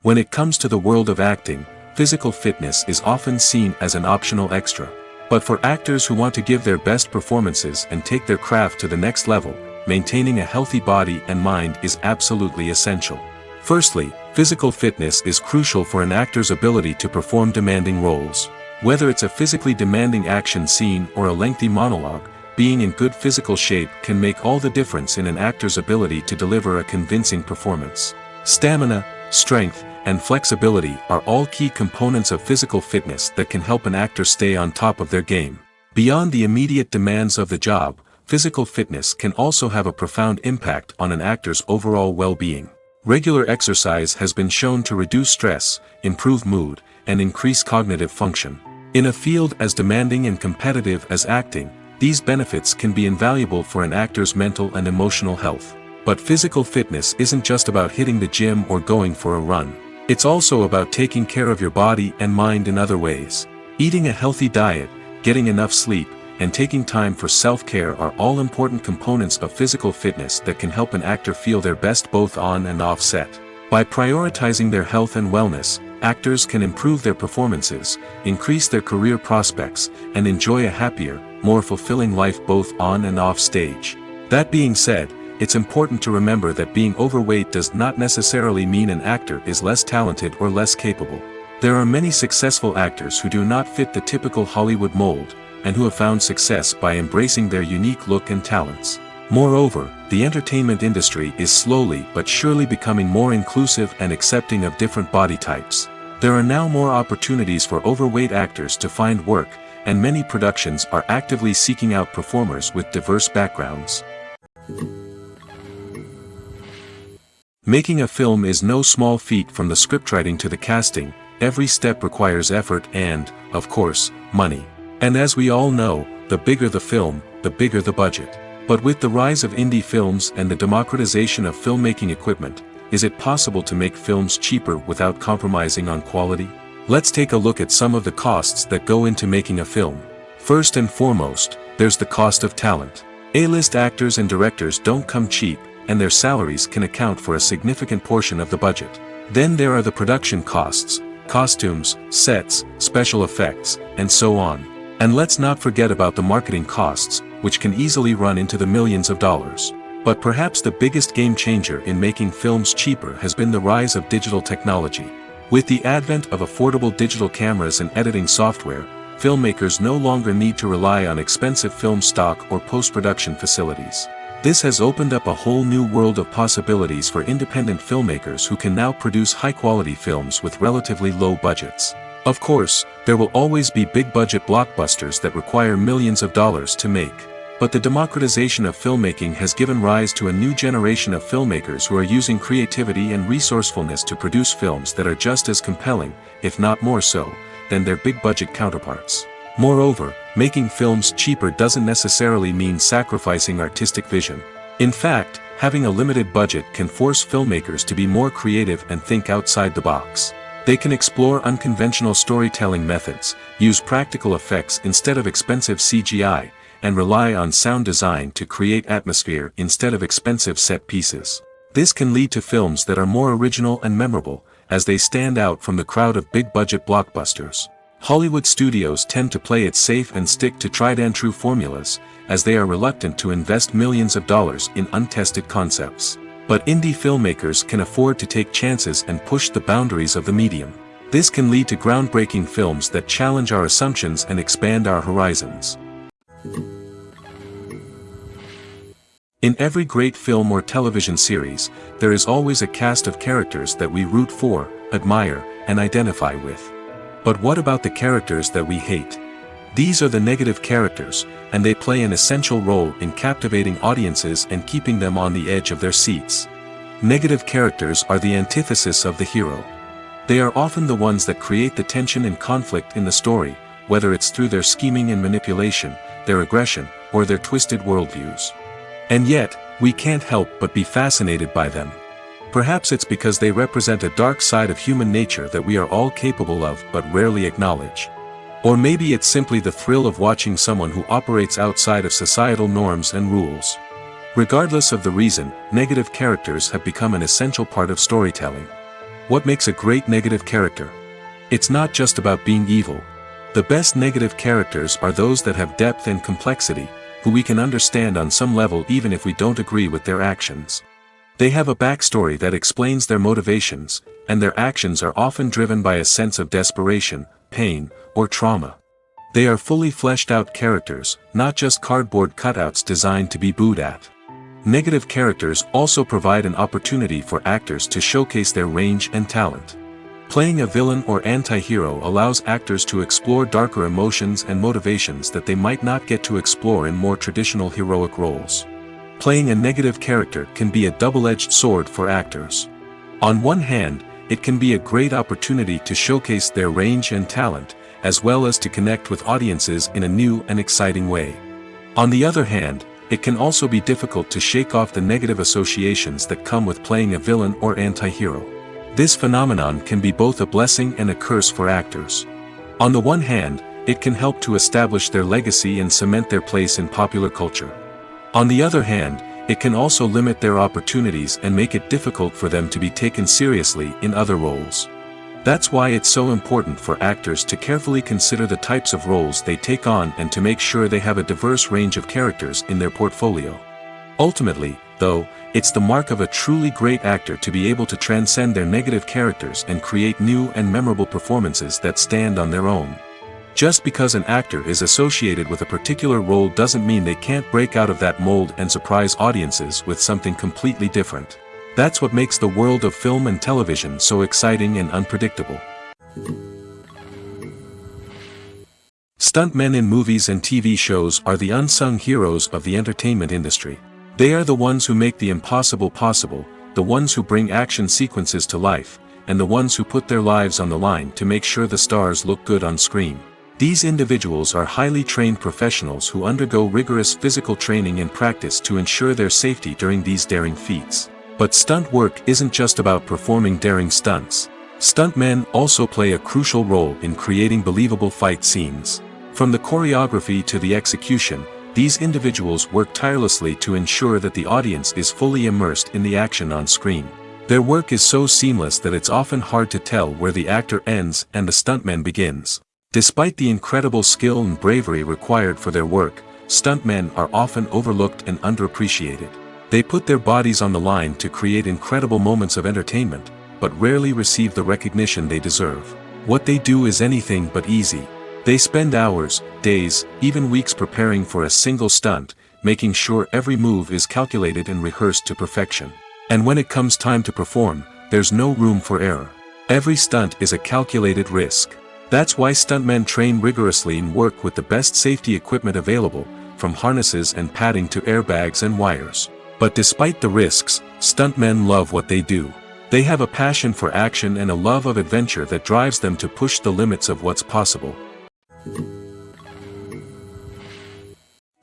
When it comes to the world of acting, physical fitness is often seen as an optional extra. But for actors who want to give their best performances and take their craft to the next level, maintaining a healthy body and mind is absolutely essential. Firstly, physical fitness is crucial for an actor's ability to perform demanding roles. Whether it's a physically demanding action scene or a lengthy monologue, being in good physical shape can make all the difference in an actor's ability to deliver a convincing performance. Stamina, strength, and flexibility are all key components of physical fitness that can help an actor stay on top of their game. Beyond the immediate demands of the job, physical fitness can also have a profound impact on an actor's overall well-being. Regular exercise has been shown to reduce stress, improve mood, and increase cognitive function. In a field as demanding and competitive as acting, these benefits can be invaluable for an actor's mental and emotional health. But physical fitness isn't just about hitting the gym or going for a run. It's also about taking care of your body and mind in other ways. Eating a healthy diet, getting enough sleep, and taking time for self-care are all important components of physical fitness that can help an actor feel their best both on and off set. By prioritizing their health and wellness, actors can improve their performances, increase their career prospects, and enjoy a happier, more fulfilling life both on and off stage. That being said, it's important to remember that being overweight does not necessarily mean an actor is less talented or less capable. There are many successful actors who do not fit the typical Hollywood mold, and who have found success by embracing their unique look and talents. Moreover, the entertainment industry is slowly but surely becoming more inclusive and accepting of different body types. There are now more opportunities for overweight actors to find work, and many productions are actively seeking out performers with diverse backgrounds. Making a film is no small feat. From the scriptwriting to the casting, every step requires effort and, of course, money. And as we all know, the bigger the film, the bigger the budget. But with the rise of indie films and the democratization of filmmaking equipment, is it possible to make films cheaper without compromising on quality? Let's take a look at some of the costs that go into making a film. First and foremost, there's the cost of talent. A-list actors and directors don't come cheap, and their salaries can account for a significant portion of the budget. Then there are the production costs, costumes, sets, special effects, and so on. And let's not forget about the marketing costs, which can easily run into the millions of dollars. But perhaps the biggest game changer in making films cheaper has been the rise of digital technology. With the advent of affordable digital cameras and editing software, filmmakers no longer need to rely on expensive film stock or post-production facilities. This has opened up a whole new world of possibilities for independent filmmakers who can now produce high-quality films with relatively low budgets. Of course, there will always be big-budget blockbusters that require millions of dollars to make. But the democratization of filmmaking has given rise to a new generation of filmmakers who are using creativity and resourcefulness to produce films that are just as compelling, if not more so, than their big-budget counterparts. Moreover, making films cheaper doesn't necessarily mean sacrificing artistic vision. In fact, having a limited budget can force filmmakers to be more creative and think outside the box. They can explore unconventional storytelling methods, use practical effects instead of expensive CGI, and rely on sound design to create atmosphere instead of expensive set pieces. This can lead to films that are more original and memorable, as they stand out from the crowd of big-budget blockbusters. Hollywood studios tend to play it safe and stick to tried-and-true formulas, as they are reluctant to invest millions of dollars in untested concepts. But indie filmmakers can afford to take chances and push the boundaries of the medium. This can lead to groundbreaking films that challenge our assumptions and expand our horizons. In every great film or television series, there is always a cast of characters that we root for, admire, and identify with. But what about the characters that we hate? These are the negative characters, and they play an essential role in captivating audiences and keeping them on the edge of their seats. Negative characters are the antithesis of the hero. They are often the ones that create the tension and conflict in the story, whether it's through their scheming and manipulation, their aggression, or their twisted worldviews. And yet, we can't help but be fascinated by them. Perhaps it's because they represent a dark side of human nature that we are all capable of but rarely acknowledge. Or maybe it's simply the thrill of watching someone who operates outside of societal norms and rules. Regardless of the reason, negative characters have become an essential part of storytelling. What makes a great negative character? It's not just about being evil. The best negative characters are those that have depth and complexity, who we can understand on some level even if we don't agree with their actions. They have a backstory that explains their motivations, and their actions are often driven by a sense of desperation, pain, or trauma. They are fully fleshed out characters, not just cardboard cutouts designed to be booed at. Negative characters also provide an opportunity for actors to showcase their range and talent. Playing a villain or anti-hero allows actors to explore darker emotions and motivations that they might not get to explore in more traditional heroic roles. Playing a negative character can be a double-edged sword for actors. On one hand, it can be a great opportunity to showcase their range and talent, as well as to connect with audiences in a new and exciting way. On the other hand, it can also be difficult to shake off the negative associations that come with playing a villain or anti-hero. This phenomenon can be both a blessing and a curse for actors. On the one hand, it can help to establish their legacy and cement their place in popular culture. On the other hand, it can also limit their opportunities and make it difficult for them to be taken seriously in other roles. That's why it's so important for actors to carefully consider the types of roles they take on and to make sure they have a diverse range of characters in their portfolio. Ultimately, though, it's the mark of a truly great actor to be able to transcend their negative characters and create new and memorable performances that stand on their own. Just because an actor is associated with a particular role doesn't mean they can't break out of that mold and surprise audiences with something completely different. That's what makes the world of film and television so exciting and unpredictable. Stuntmen in movies and TV shows are the unsung heroes of the entertainment industry. They are the ones who make the impossible possible, the ones who bring action sequences to life, and the ones who put their lives on the line to make sure the stars look good on screen. These individuals are highly trained professionals who undergo rigorous physical training and practice to ensure their safety during these daring feats. But stunt work isn't just about performing daring stunts. Stuntmen also play a crucial role in creating believable fight scenes. From the choreography to the execution, these individuals work tirelessly to ensure that the audience is fully immersed in the action on screen. Their work is so seamless that it's often hard to tell where the actor ends and the stuntman begins. Despite the incredible skill and bravery required for their work, stuntmen are often overlooked and underappreciated. They put their bodies on the line to create incredible moments of entertainment, but rarely receive the recognition they deserve. What they do is anything but easy. They spend hours, days, even weeks preparing for a single stunt, making sure every move is calculated and rehearsed to perfection. And when it comes time to perform, there's no room for error. Every stunt is a calculated risk. That's why stuntmen train rigorously and work with the best safety equipment available, from harnesses and padding to airbags and wires. But despite the risks, stuntmen love what they do. They have a passion for action and a love of adventure that drives them to push the limits of what's possible.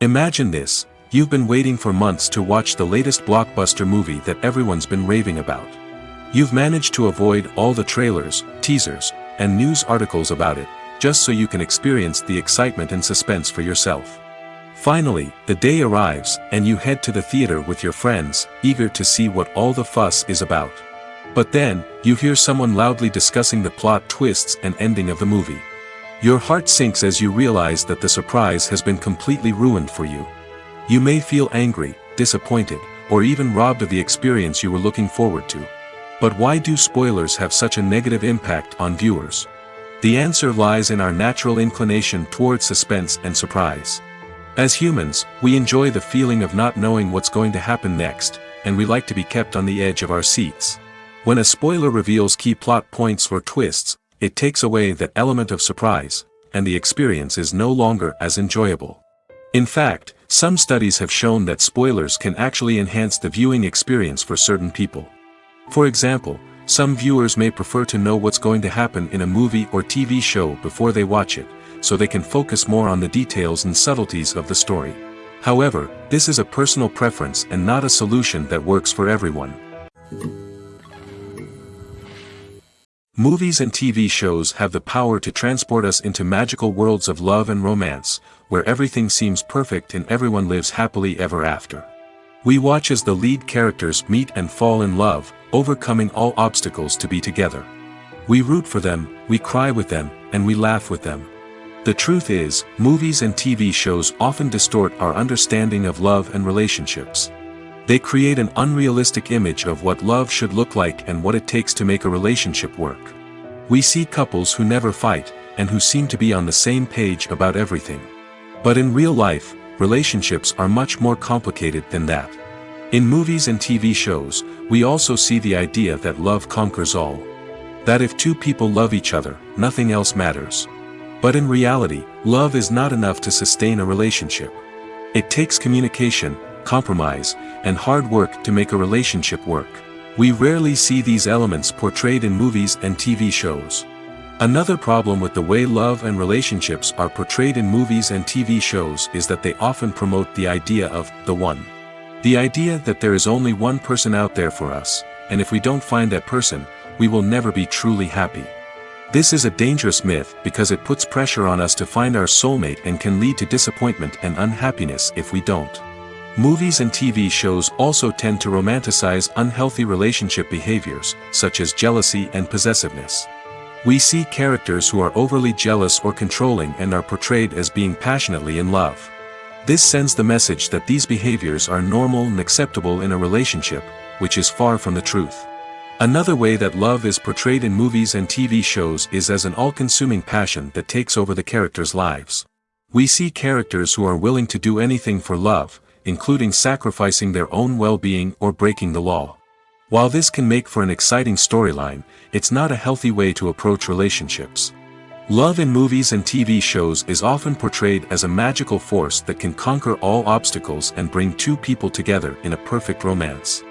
Imagine this: you've been waiting for months to watch the latest blockbuster movie that everyone's been raving about. You've managed to avoid all the trailers, teasers, and news articles about it, just so you can experience the excitement and suspense for yourself. Finally, the day arrives, and you head to the theater with your friends, eager to see what all the fuss is about. But then, you hear someone loudly discussing the plot twists and ending of the movie. Your heart sinks as you realize that the surprise has been completely ruined for you. You may feel angry, disappointed, or even robbed of the experience you were looking forward to. But why do spoilers have such a negative impact on viewers? The answer lies in our natural inclination towards suspense and surprise. As humans, we enjoy the feeling of not knowing what's going to happen next, and we like to be kept on the edge of our seats. When a spoiler reveals key plot points or twists, it takes away that element of surprise, and the experience is no longer as enjoyable. In fact, some studies have shown that spoilers can actually enhance the viewing experience for certain people. For example, some viewers may prefer to know what's going to happen in a movie or TV show before they watch it, so they can focus more on the details and subtleties of the story. However, this is a personal preference and not a solution that works for everyone. Movies and TV shows have the power to transport us into magical worlds of love and romance, where everything seems perfect and everyone lives happily ever after. We watch as the lead characters meet and fall in love, overcoming all obstacles to be together. We root for them, we cry with them, and we laugh with them. The truth is, movies and TV shows often distort our understanding of love and relationships. They create an unrealistic image of what love should look like and what it takes to make a relationship work. We see couples who never fight, and who seem to be on the same page about everything. But in real life, relationships are much more complicated than that. In movies and TV shows, we also see the idea that love conquers all. That if two people love each other, nothing else matters. But in reality, love is not enough to sustain a relationship. It takes communication, compromise, and hard work to make a relationship work. We rarely see these elements portrayed in movies and TV shows. Another problem with the way love and relationships are portrayed in movies and TV shows is that they often promote the idea of the one. The idea that there is only one person out there for us, and if we don't find that person, we will never be truly happy. This is a dangerous myth because it puts pressure on us to find our soulmate and can lead to disappointment and unhappiness if we don't. Movies and TV shows also tend to romanticize unhealthy relationship behaviors, such as jealousy and possessiveness. We see characters who are overly jealous or controlling and are portrayed as being passionately in love. This sends the message that these behaviors are normal and acceptable in a relationship, which is far from the truth. Another way that love is portrayed in movies and TV shows is as an all-consuming passion that takes over the characters' lives. We see characters who are willing to do anything for love, including sacrificing their own well-being or breaking the law. While this can make for an exciting storyline, it's not a healthy way to approach relationships. Love in movies and TV shows is often portrayed as a magical force that can conquer all obstacles and bring two people together in a perfect romance.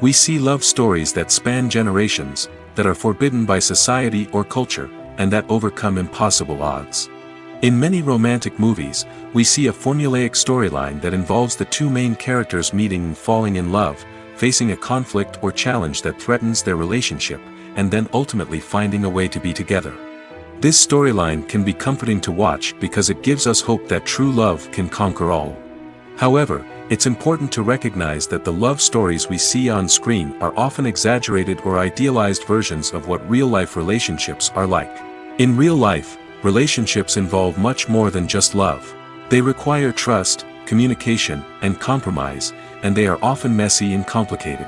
We see love stories that span generations, that are forbidden by society or culture, and that overcome impossible odds. In many romantic movies, we see a formulaic storyline that involves the two main characters meeting and falling in love, facing a conflict or challenge that threatens their relationship, and then ultimately finding a way to be together. This storyline can be comforting to watch because it gives us hope that true love can conquer all. However, it's important to recognize that the love stories we see on screen are often exaggerated or idealized versions of what real-life relationships are like. In real life, relationships involve much more than just love. They require trust, communication, and compromise, and they are often messy and complicated.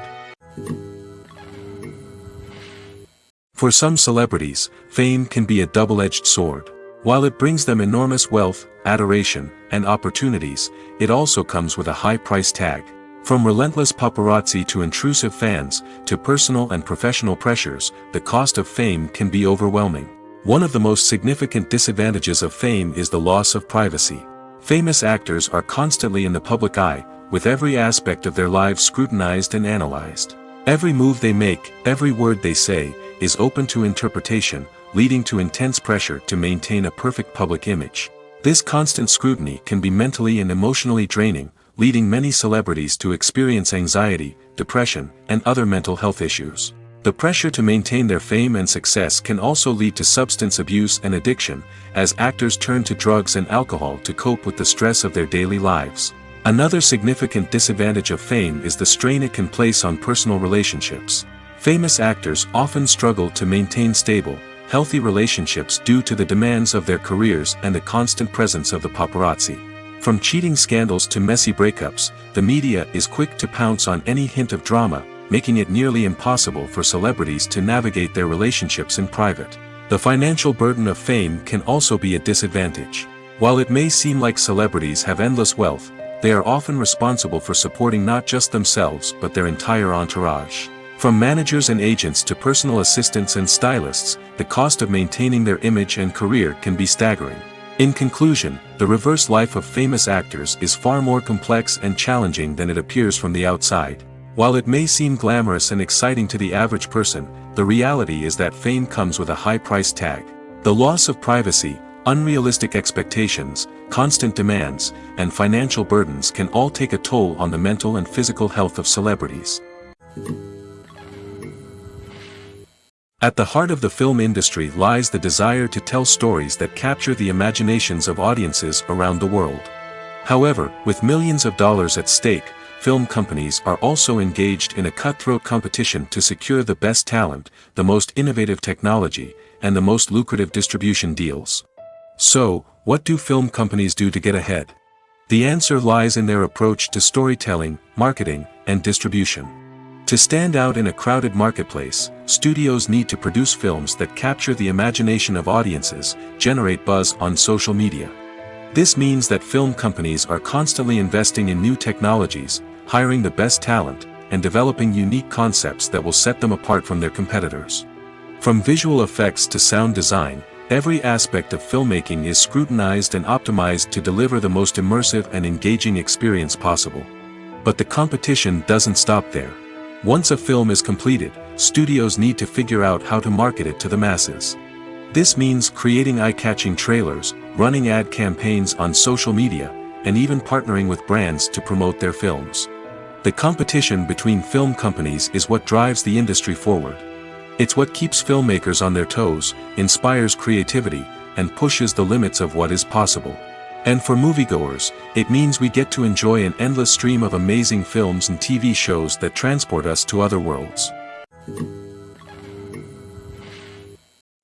For some celebrities, fame can be a double-edged sword. While it brings them enormous wealth, adoration, and opportunities, it also comes with a high price tag. From relentless paparazzi to intrusive fans, to personal and professional pressures, the cost of fame can be overwhelming. One of the most significant disadvantages of fame is the loss of privacy. Famous actors are constantly in the public eye, with every aspect of their lives scrutinized and analyzed. Every move they make, every word they say, is open to interpretation, leading to intense pressure to maintain a perfect public image. This constant scrutiny can be mentally and emotionally draining, leading many celebrities to experience anxiety, depression, and other mental health issues. The pressure to maintain their fame and success can also lead to substance abuse and addiction, as actors turn to drugs and alcohol to cope with the stress of their daily lives. Another significant disadvantage of fame is the strain it can place on personal relationships. Famous actors often struggle to maintain stable, healthy relationships due to the demands of their careers and the constant presence of the paparazzi. From cheating scandals to messy breakups, the media is quick to pounce on any hint of drama, making it nearly impossible for celebrities to navigate their relationships in private. The financial burden of fame can also be a disadvantage. While it may seem like celebrities have endless wealth, they are often responsible for supporting not just themselves but their entire entourage. From managers and agents to personal assistants and stylists, the cost of maintaining their image and career can be staggering. In conclusion, the reverse life of famous actors is far more complex and challenging than it appears from the outside. While it may seem glamorous and exciting to the average person, the reality is that fame comes with a high price tag. The loss of privacy, unrealistic expectations, constant demands, and financial burdens can all take a toll on the mental and physical health of celebrities. At the heart of the film industry lies the desire to tell stories that capture the imaginations of audiences around the world. However, with millions of dollars at stake, film companies are also engaged in a cutthroat competition to secure the best talent, the most innovative technology, and the most lucrative distribution deals. So, what do film companies do to get ahead? The answer lies in their approach to storytelling, marketing, and distribution. To stand out in a crowded marketplace, studios need to produce films that capture the imagination of audiences, generate buzz on social media. This means that film companies are constantly investing in new technologies, hiring the best talent, and developing unique concepts that will set them apart from their competitors. From visual effects to sound design, every aspect of filmmaking is scrutinized and optimized to deliver the most immersive and engaging experience possible. But the competition doesn't stop there. Once a film is completed, studios need to figure out how to market it to the masses. This means creating eye-catching trailers, running ad campaigns on social media, and even partnering with brands to promote their films. The competition between film companies is what drives the industry forward. It's what keeps filmmakers on their toes, inspires creativity, and pushes the limits of what is possible. And for moviegoers, it means we get to enjoy an endless stream of amazing films and TV shows that transport us to other worlds.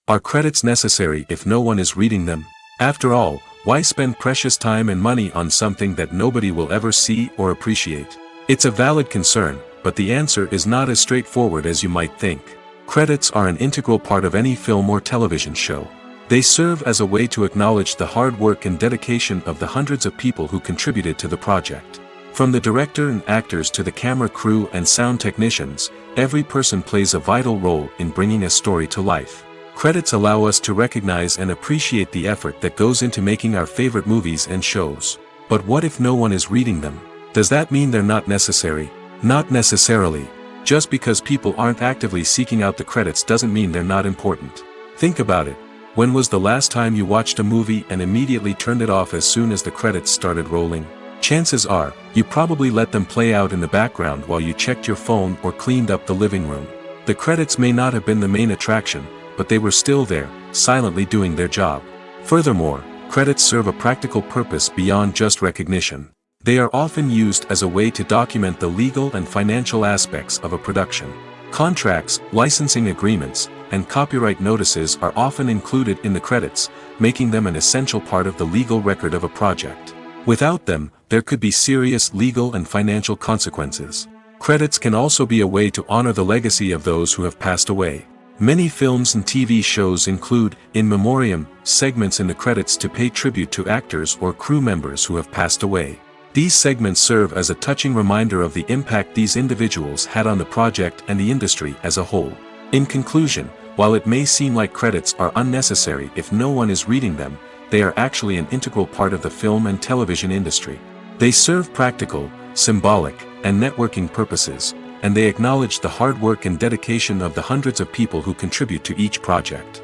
Are credits necessary if no one is reading them? After all, why spend precious time and money on something that nobody will ever see or appreciate? It's a valid concern, but the answer is not as straightforward as you might think. Credits are an integral part of any film or television show. They serve as a way to acknowledge the hard work and dedication of the hundreds of people who contributed to the project. From the director and actors to the camera crew and sound technicians, every person plays a vital role in bringing a story to life. Credits allow us to recognize and appreciate the effort that goes into making our favorite movies and shows. But what if no one is reading them? Does that mean they're not necessary? Not necessarily. Just because people aren't actively seeking out the credits doesn't mean they're not important. Think about it. When was the last time you watched a movie and immediately turned it off as soon as the credits started rolling? Chances are, you probably let them play out in the background while you checked your phone or cleaned up the living room. The credits may not have been the main attraction, but they were still there, silently doing their job. Furthermore, credits serve a practical purpose beyond just recognition. They are often used as a way to document the legal and financial aspects of a production. Contracts, licensing agreements, and copyright notices are often included in the credits, making them an essential part of the legal record of a project. Without them, there could be serious legal and financial consequences. Credits can also be a way to honor the legacy of those who have passed away. Many films and TV shows include, in memoriam, segments in the credits to pay tribute to actors or crew members who have passed away. These segments serve as a touching reminder of the impact these individuals had on the project and the industry as a whole. In conclusion, while it may seem like credits are unnecessary if no one is reading them, they are actually an integral part of the film and television industry. They serve practical, symbolic, and networking purposes, and they acknowledge the hard work and dedication of the hundreds of people who contribute to each project.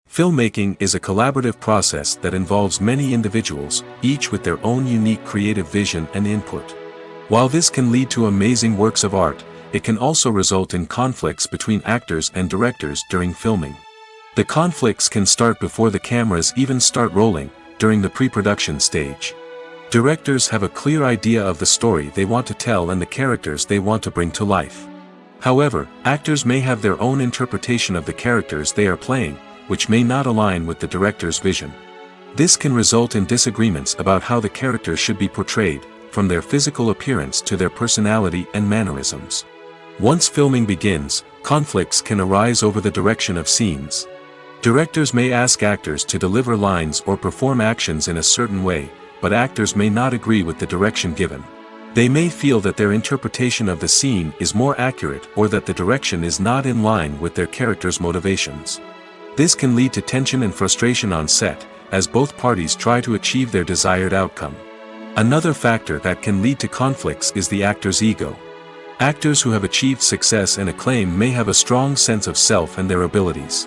Filmmaking is a collaborative process that involves many individuals, each with their own unique creative vision and input. While this can lead to amazing works of art, it can also result in conflicts between actors and directors during filming. The conflicts can start before the cameras even start rolling, during the pre-production stage. Directors have a clear idea of the story they want to tell and the characters they want to bring to life. However, actors may have their own interpretation of the characters they are playing, which may not align with the director's vision. This can result in disagreements about how the characters should be portrayed, from their physical appearance to their personality and mannerisms. Once filming begins, conflicts can arise over the direction of scenes. Directors may ask actors to deliver lines or perform actions in a certain way, but actors may not agree with the direction given. They may feel that their interpretation of the scene is more accurate or that the direction is not in line with their character's motivations. This can lead to tension and frustration on set, as both parties try to achieve their desired outcome. Another factor that can lead to conflicts is the actor's ego. Actors who have achieved success and acclaim may have a strong sense of self and their abilities.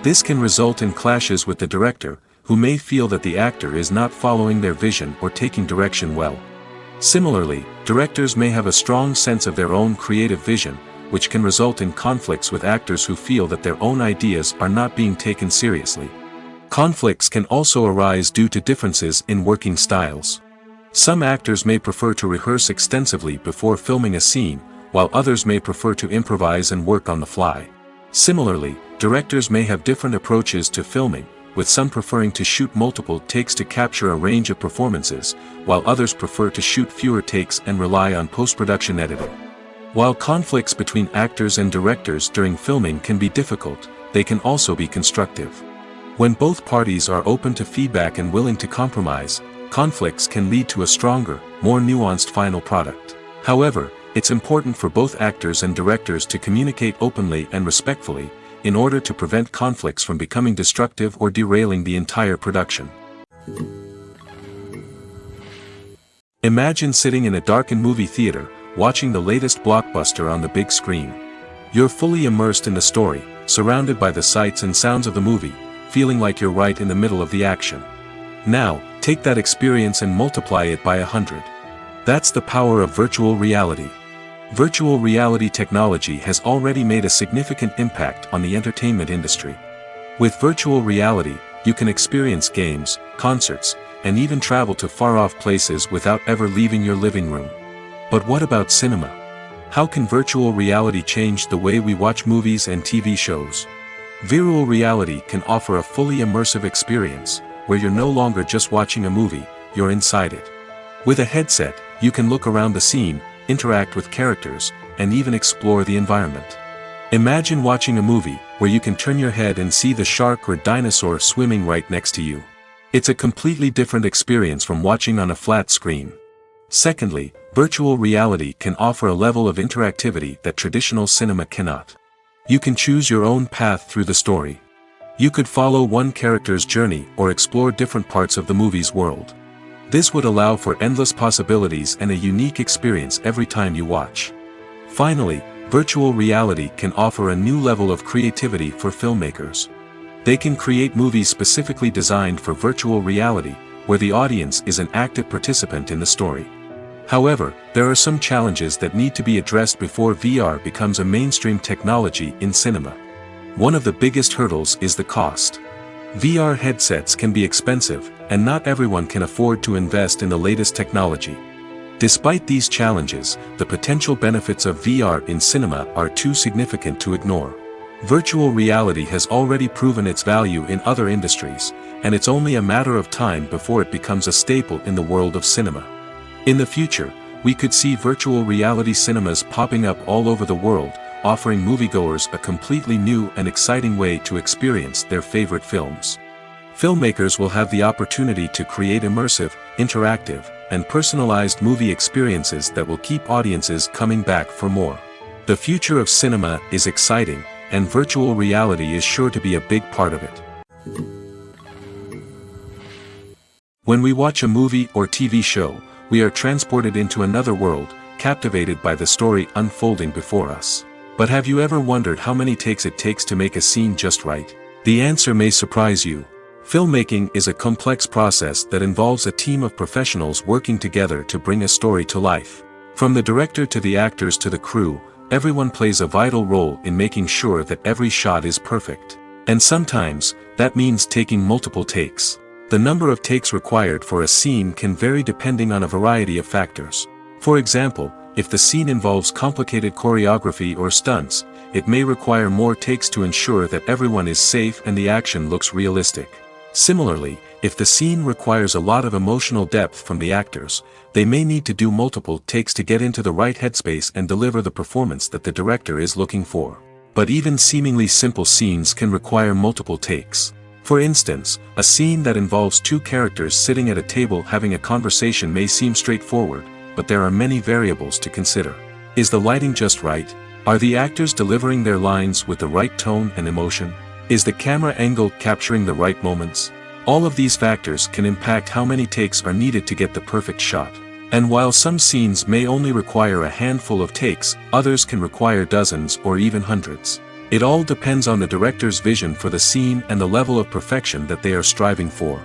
This can result in clashes with the director, who may feel that the actor is not following their vision or taking direction well. Similarly, directors may have a strong sense of their own creative vision, which can result in conflicts with actors who feel that their own ideas are not being taken seriously. Conflicts can also arise due to differences in working styles. Some actors may prefer to rehearse extensively before filming a scene, while others may prefer to improvise and work on the fly. Similarly, directors may have different approaches to filming, with some preferring to shoot multiple takes to capture a range of performances, while others prefer to shoot fewer takes and rely on post-production editing. While conflicts between actors and directors during filming can be difficult, they can also be constructive. When both parties are open to feedback and willing to compromise, conflicts can lead to a stronger, more nuanced final product. However, it's important for both actors and directors to communicate openly and respectfully, in order to prevent conflicts from becoming destructive or derailing the entire production. Imagine sitting in a darkened movie theater, watching the latest blockbuster on the big screen. You're fully immersed in the story, surrounded by the sights and sounds of the movie, feeling like you're right in the middle of the action. Now, take that experience and multiply it by 100. That's the power of virtual reality. Virtual reality technology has already made a significant impact on the entertainment industry. With virtual reality, you can experience games, concerts, and even travel to far-off places without ever leaving your living room. But what about cinema? How can virtual reality change the way we watch movies and TV shows? Virtual reality can offer a fully immersive experience, where you're no longer just watching a movie, you're inside it. With a headset, you can look around the scene, interact with characters, and even explore the environment. Imagine watching a movie where you can turn your head and see the shark or dinosaur swimming right next to you. It's a completely different experience from watching on a flat screen. Secondly, virtual reality can offer a level of interactivity that traditional cinema cannot. You can choose your own path through the story. You could follow one character's journey or explore different parts of the movie's world. This would allow for endless possibilities and a unique experience every time you watch. Finally, virtual reality can offer a new level of creativity for filmmakers. They can create movies specifically designed for virtual reality, where the audience is an active participant in the story. However, there are some challenges that need to be addressed before VR becomes a mainstream technology in cinema. One of the biggest hurdles is the cost. VR headsets can be expensive, and not everyone can afford to invest in the latest technology. Despite these challenges, the potential benefits of VR in cinema are too significant to ignore. Virtual reality has already proven its value in other industries, and it's only a matter of time before it becomes a staple in the world of cinema. In the future, we could see virtual reality cinemas popping up all over the world, offering moviegoers a completely new and exciting way to experience their favorite films. Filmmakers will have the opportunity to create immersive, interactive, and personalized movie experiences that will keep audiences coming back for more. The future of cinema is exciting, and virtual reality is sure to be a big part of it. When we watch a movie or TV show, we are transported into another world, captivated by the story unfolding before us. But have you ever wondered how many takes it takes to make a scene just right? The answer may surprise you. Filmmaking is a complex process that involves a team of professionals working together to bring a story to life. From the director to the actors to the crew, everyone plays a vital role in making sure that every shot is perfect. And sometimes, that means taking multiple takes. The number of takes required for a scene can vary depending on a variety of factors. For example, if the scene involves complicated choreography or stunts, it may require more takes to ensure that everyone is safe and the action looks realistic. Similarly, if the scene requires a lot of emotional depth from the actors, they may need to do multiple takes to get into the right headspace and deliver the performance that the director is looking for. But even seemingly simple scenes can require multiple takes. For instance, a scene that involves two characters sitting at a table having a conversation may seem straightforward, but there are many variables to consider. Is the lighting just right? Are the actors delivering their lines with the right tone and emotion? Is the camera angle capturing the right moments? All of these factors can impact how many takes are needed to get the perfect shot. And while some scenes may only require a handful of takes, others can require dozens or even hundreds. It all depends on the director's vision for the scene and the level of perfection that they are striving for.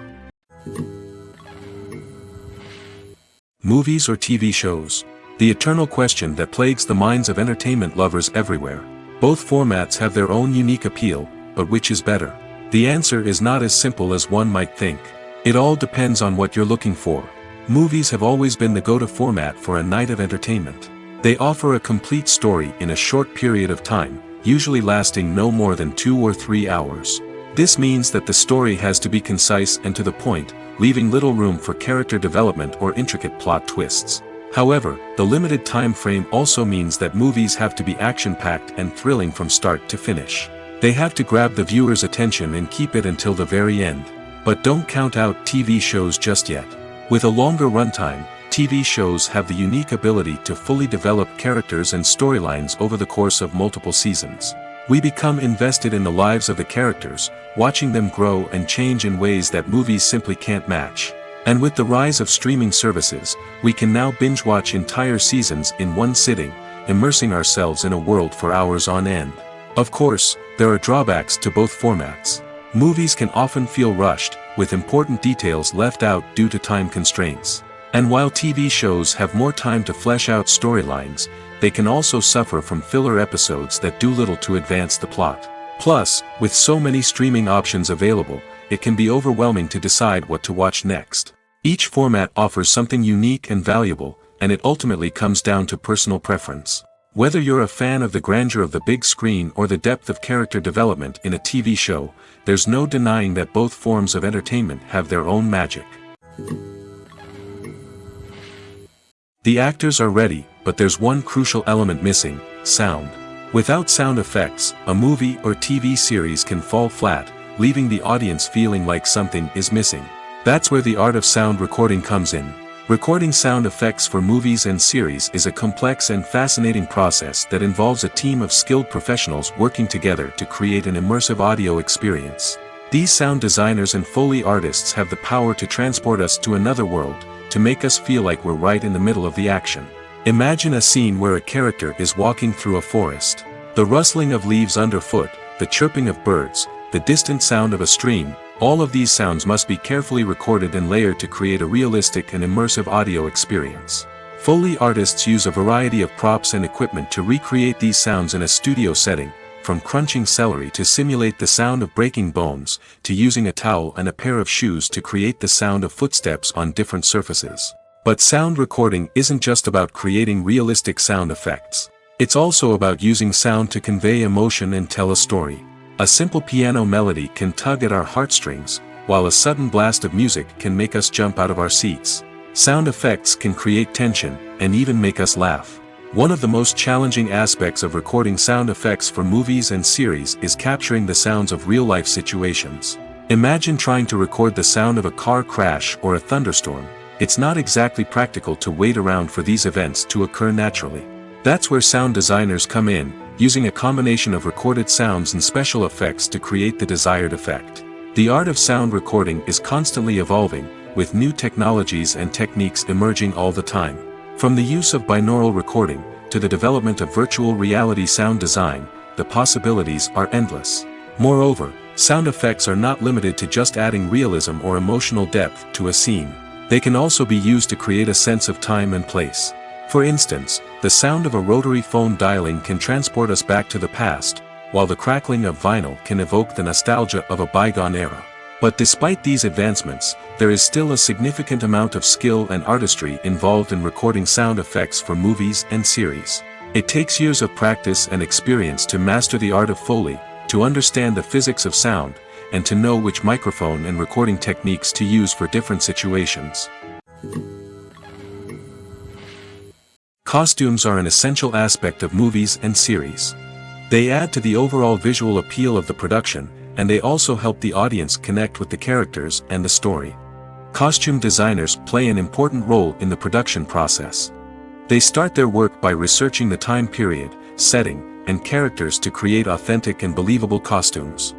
Movies or TV shows. The eternal question that plagues the minds of entertainment lovers everywhere. Both formats have their own unique appeal, but which is better? The answer is not as simple as one might think. It all depends on what you're looking for. Movies have always been the go-to format for a night of entertainment. They offer a complete story in a short period of time, usually lasting no more than 2 or 3 hours. This means that the story has to be concise and to the point, leaving little room for character development or intricate plot twists. However, the limited time frame also means that movies have to be action-packed and thrilling from start to finish. They have to grab the viewer's attention and keep it until the very end. But don't count out TV shows just yet. With a longer runtime, TV shows have the unique ability to fully develop characters and storylines over the course of multiple seasons. We become invested in the lives of the characters, watching them grow and change in ways that movies simply can't match. And with the rise of streaming services, we can now binge-watch entire seasons in one sitting, immersing ourselves in a world for hours on end. Of course, there are drawbacks to both formats. Movies can often feel rushed, with important details left out due to time constraints. And while TV shows have more time to flesh out storylines, they can also suffer from filler episodes that do little to advance the plot. Plus, with so many streaming options available, it can be overwhelming to decide what to watch next. Each format offers something unique and valuable, and it ultimately comes down to personal preference. Whether you're a fan of the grandeur of the big screen or the depth of character development in a TV show, there's no denying that both forms of entertainment have their own magic. The actors are ready, but there's one crucial element missing: sound. Without sound effects, a movie or TV series can fall flat, leaving the audience feeling like something is missing. That's where the art of sound recording comes in. Recording sound effects for movies and series is a complex and fascinating process that involves a team of skilled professionals working together to create an immersive audio experience. These sound designers and Foley artists have the power to transport us to another world, to make us feel like we're right in the middle of the action. Imagine a scene where a character is walking through a forest. The rustling of leaves underfoot, the chirping of birds, the distant sound of a stream, all of these sounds must be carefully recorded and layered to create a realistic and immersive audio experience. Foley artists use a variety of props and equipment to recreate these sounds in a studio setting, from crunching celery to simulate the sound of breaking bones, to using a towel and a pair of shoes to create the sound of footsteps on different surfaces. But sound recording isn't just about creating realistic sound effects. It's also about using sound to convey emotion and tell a story. A simple piano melody can tug at our heartstrings, while a sudden blast of music can make us jump out of our seats. Sound effects can create tension, and even make us laugh. One of the most challenging aspects of recording sound effects for movies and series is capturing the sounds of real-life situations. Imagine trying to record the sound of a car crash or a thunderstorm. It's not exactly practical to wait around for these events to occur naturally. That's where sound designers come in, using a combination of recorded sounds and special effects to create the desired effect. The art of sound recording is constantly evolving, with new technologies and techniques emerging all the time. From the use of binaural recording, to the development of virtual reality sound design, the possibilities are endless. Moreover, sound effects are not limited to just adding realism or emotional depth to a scene. They can also be used to create a sense of time and place. For instance, the sound of a rotary phone dialing can transport us back to the past, while the crackling of vinyl can evoke the nostalgia of a bygone era. But despite these advancements, there is still a significant amount of skill and artistry involved in recording sound effects for movies and series. It takes years of practice and experience to master the art of Foley, to understand the physics of sound, and to know which microphone and recording techniques to use for different situations. Costumes are an essential aspect of movies and series. They add to the overall visual appeal of the production, and they also help the audience connect with the characters and the story. Costume designers play an important role in the production process. They start their work by researching the time period, setting, and characters to create authentic and believable costumes.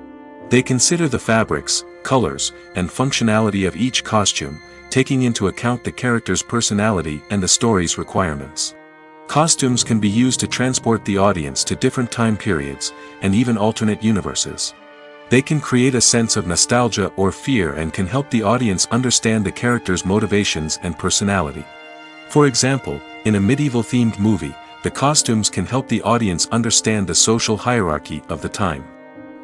They consider the fabrics, colors, and functionality of each costume, taking into account the character's personality and the story's requirements. Costumes can be used to transport the audience to different time periods, and even alternate universes. They can create a sense of nostalgia or fear and can help the audience understand the character's motivations and personality. For example, In a medieval-themed movie, the costumes can help the audience understand the social hierarchy of the time.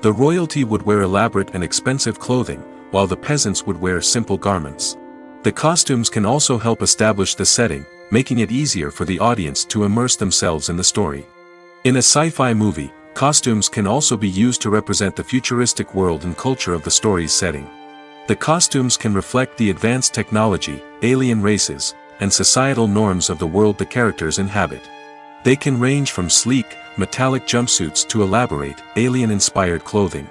The royalty would wear elaborate and expensive clothing, while the peasants would wear simple garments. The costumes can also help establish the setting, making it easier for the audience to immerse themselves in the story. In a sci-fi movie, costumes can also be used to represent the futuristic world and culture of the story's setting. The costumes can reflect the advanced technology, alien races, and societal norms of the world the characters inhabit. They can range from sleek, metallic jumpsuits to elaborate, alien-inspired clothing.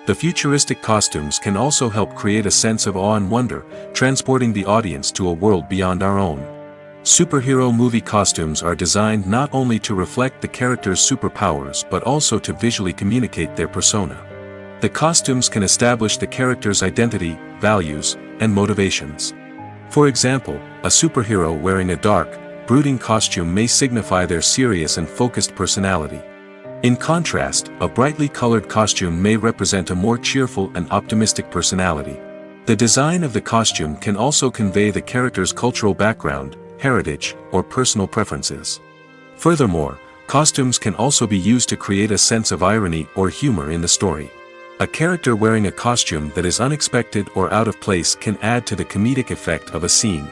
The futuristic costumes can also help create a sense of awe and wonder, transporting the audience to a world beyond our own. Superhero movie costumes are designed not only to reflect the character's superpowers but also to visually communicate their persona. The costumes can establish the character's identity, values, and motivations. For example, a superhero wearing a dark, brooding costume may signify their serious and focused personality. In contrast, a brightly colored costume may represent a more cheerful and optimistic personality. The design of the costume can also convey the character's cultural background, heritage, or personal preferences. Furthermore, costumes can also be used to create a sense of irony or humor in the story. A character wearing a costume that is unexpected or out of place can add to the comedic effect of a scene.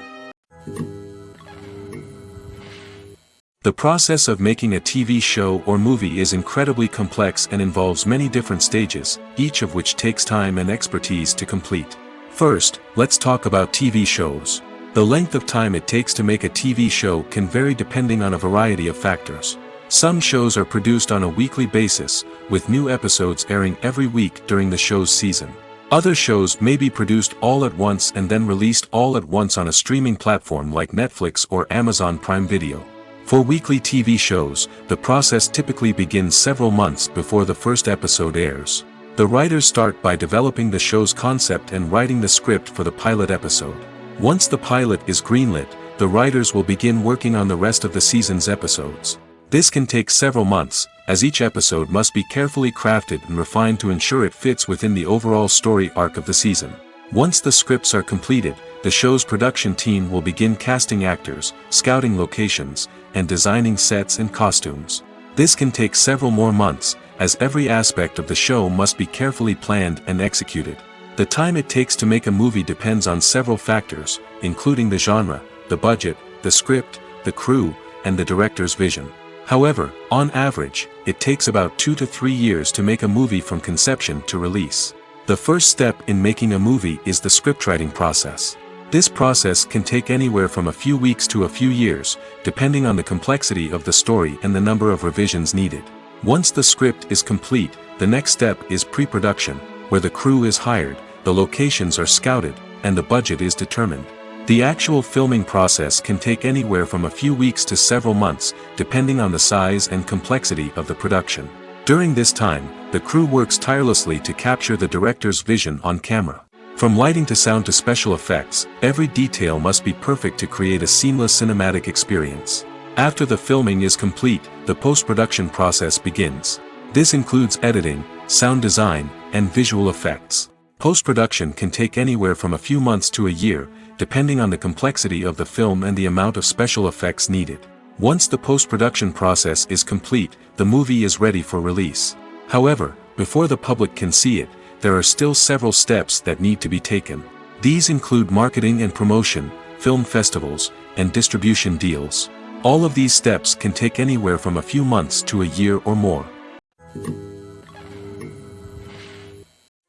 The process of making a TV show or movie is incredibly complex and involves many different stages, each of which takes time and expertise to complete. First, let's talk about TV shows. The length of time it takes to make a TV show can vary depending on a variety of factors. Some shows are produced on a weekly basis, with new episodes airing every week during the show's season. Other shows may be produced all at once and then released all at once on a streaming platform like Netflix or Amazon Prime Video. For weekly TV shows, the process typically begins several months before the first episode airs. The writers start by developing the show's concept and writing the script for the pilot episode. Once the pilot is greenlit, the writers will begin working on the rest of the season's episodes. This can take several months, as each episode must be carefully crafted and refined to ensure it fits within the overall story arc of the season. Once the scripts are completed, the show's production team will begin casting actors, scouting locations, and designing sets and costumes. This can take several more months, as every aspect of the show must be carefully planned and executed. The time it takes to make a movie depends on several factors, including the genre, the budget, the script, the crew, and the director's vision. However, on average, it takes about 2 to 3 years to make a movie from conception to release. The first step in making a movie is the scriptwriting process. This process can take anywhere from a few weeks to a few years, depending on the complexity of the story and the number of revisions needed. Once the script is complete, the next step is pre-production, where the crew is hired, the locations are scouted, and the budget is determined. The actual filming process can take anywhere from a few weeks to several months, depending on the size and complexity of the production. During this time, the crew works tirelessly to capture the director's vision on camera. From lighting to sound to special effects, every detail must be perfect to create a seamless cinematic experience. After the filming is complete, the post-production process begins. This includes editing, sound design, and visual effects. Post-production can take anywhere from a few months to a year, depending on the complexity of the film and the amount of special effects needed. Once the post-production process is complete, the movie is ready for release. However, before the public can see it, there are still several steps that need to be taken. These include marketing and promotion, film festivals, and distribution deals. All of these steps can take anywhere from a few months to a year or more.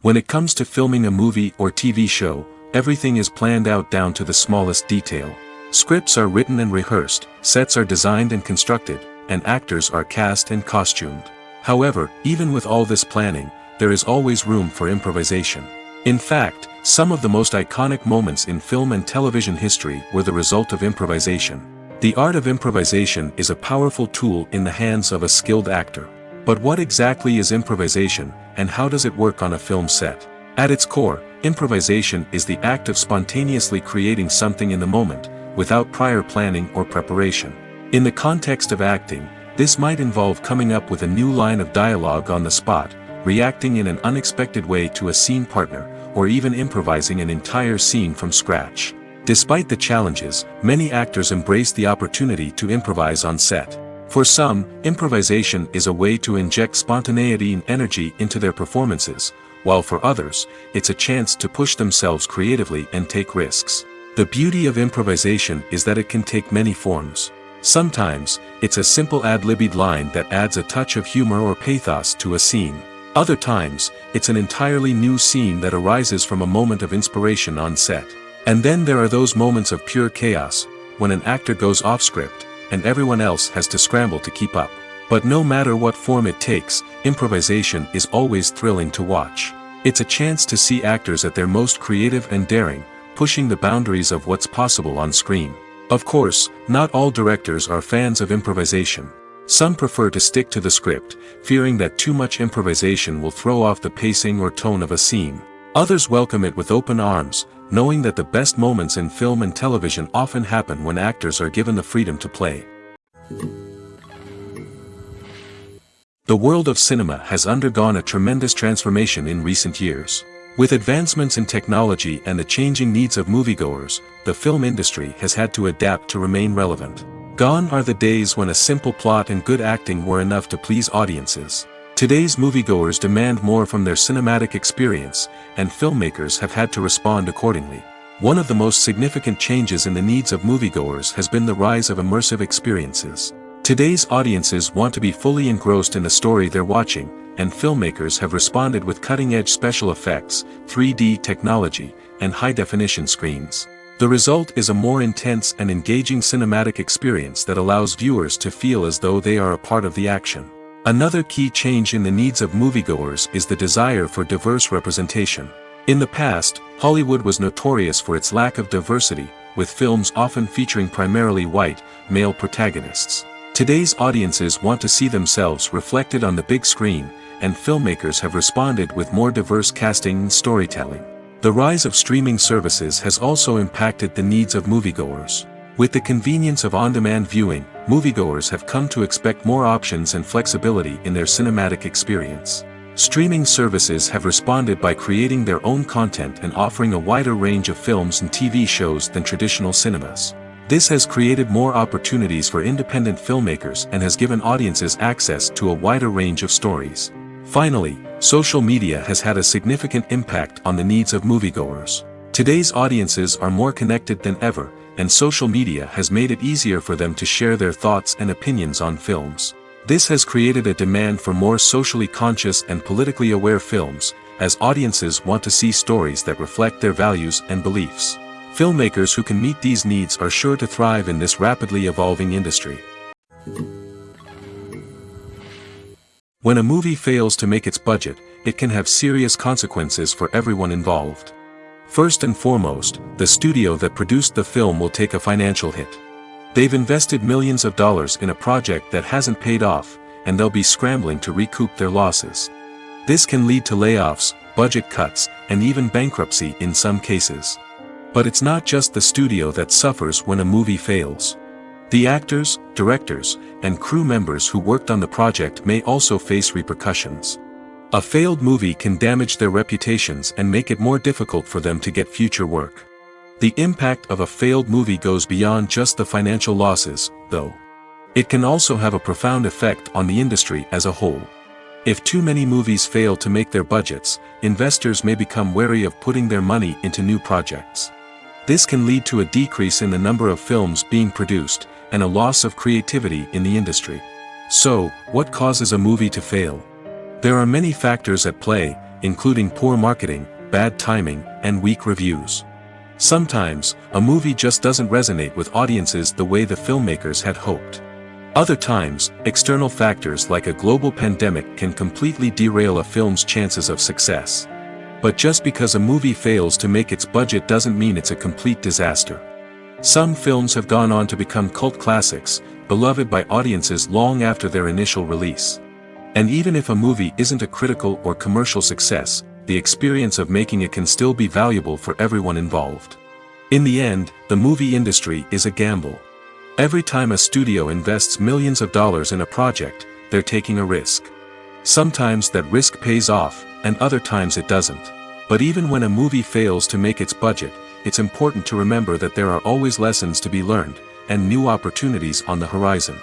When it comes to filming a movie or TV show, everything is planned out down to the smallest detail. Scripts are written and rehearsed, sets are designed and constructed, and actors are cast and costumed. However, even with all this planning, there is always room for improvisation. In fact, some of the most iconic moments in film and television history were the result of improvisation. The art of improvisation is a powerful tool in the hands of a skilled actor. But what exactly is improvisation, and how does it work on a film set? At its core, improvisation is the act of spontaneously creating something in the moment, without prior planning or preparation. In the context of acting, this might involve coming up with a new line of dialogue on the spot, reacting in an unexpected way to a scene partner, or even improvising an entire scene from scratch. Despite the challenges, many actors embrace the opportunity to improvise on set. For some, improvisation is a way to inject spontaneity and energy into their performances, while for others, it's a chance to push themselves creatively and take risks. The beauty of improvisation is that it can take many forms. Sometimes, it's a simple ad-libbed line that adds a touch of humor or pathos to a scene. Other times, it's an entirely new scene that arises from a moment of inspiration on set. And then there are those moments of pure chaos, when an actor goes off script, and everyone else has to scramble to keep up. But no matter what form it takes, improvisation is always thrilling to watch. It's a chance to see actors at their most creative and daring, pushing the boundaries of what's possible on screen. Of course, not all directors are fans of improvisation. Some prefer to stick to the script, fearing that too much improvisation will throw off the pacing or tone of a scene. Others welcome it with open arms, knowing that the best moments in film and television often happen when actors are given the freedom to play. The world of cinema has undergone a tremendous transformation in recent years. With advancements in technology and the changing needs of moviegoers, the film industry has had to adapt to remain relevant. Gone are the days when a simple plot and good acting were enough to please audiences. Today's moviegoers demand more from their cinematic experience, and filmmakers have had to respond accordingly. One of the most significant changes in the needs of moviegoers has been the rise of immersive experiences. Today's audiences want to be fully engrossed in the story they're watching, and filmmakers have responded with cutting-edge special effects, 3D technology, and high-definition screens. The result is a more intense and engaging cinematic experience that allows viewers to feel as though they are a part of the action. Another key change in the needs of moviegoers is the desire for diverse representation. In the past, Hollywood was notorious for its lack of diversity, with films often featuring primarily white, male protagonists. Today's audiences want to see themselves reflected on the big screen, and filmmakers have responded with more diverse casting and storytelling. The rise of streaming services has also impacted the needs of moviegoers. With the convenience of on-demand viewing, moviegoers have come to expect more options and flexibility in their cinematic experience. Streaming services have responded by creating their own content and offering a wider range of films and TV shows than traditional cinemas. This has created more opportunities for independent filmmakers and has given audiences access to a wider range of stories. Finally, social media has had a significant impact on the needs of moviegoers. Today's audiences are more connected than ever, and social media has made it easier for them to share their thoughts and opinions on films. This has created a demand for more socially conscious and politically aware films, as audiences want to see stories that reflect their values and beliefs. Filmmakers who can meet these needs are sure to thrive in this rapidly evolving industry. When a movie fails to make its budget, it can have serious consequences for everyone involved. First and foremost, the studio that produced the film will take a financial hit. They've invested millions of dollars in a project that hasn't paid off, and they'll be scrambling to recoup their losses. This can lead to layoffs, budget cuts, and even bankruptcy in some cases. But it's not just the studio that suffers when a movie fails. The actors, directors, and crew members who worked on the project may also face repercussions. A failed movie can damage their reputations and make it more difficult for them to get future work. The impact of a failed movie goes beyond just the financial losses, though. It can also have a profound effect on the industry as a whole. If too many movies fail to make their budgets, investors may become wary of putting their money into new projects. This can lead to a decrease in the number of films being produced, and a loss of creativity in the industry. So, what causes a movie to fail? There are many factors at play, including poor marketing, bad timing, and weak reviews. Sometimes, a movie just doesn't resonate with audiences the way the filmmakers had hoped. Other times, external factors like a global pandemic can completely derail a film's chances of success. But just because a movie fails to make its budget doesn't mean it's a complete disaster. Some films have gone on to become cult classics, beloved by audiences long after their initial release. And even if a movie isn't a critical or commercial success, the experience of making it can still be valuable for everyone involved. In the end, the movie industry is a gamble. Every time a studio invests millions of dollars in a project, they're taking a risk. Sometimes that risk pays off, and other times it doesn't. But even when a movie fails to make its budget, it's important to remember that there are always lessons to be learned, and new opportunities on the horizon.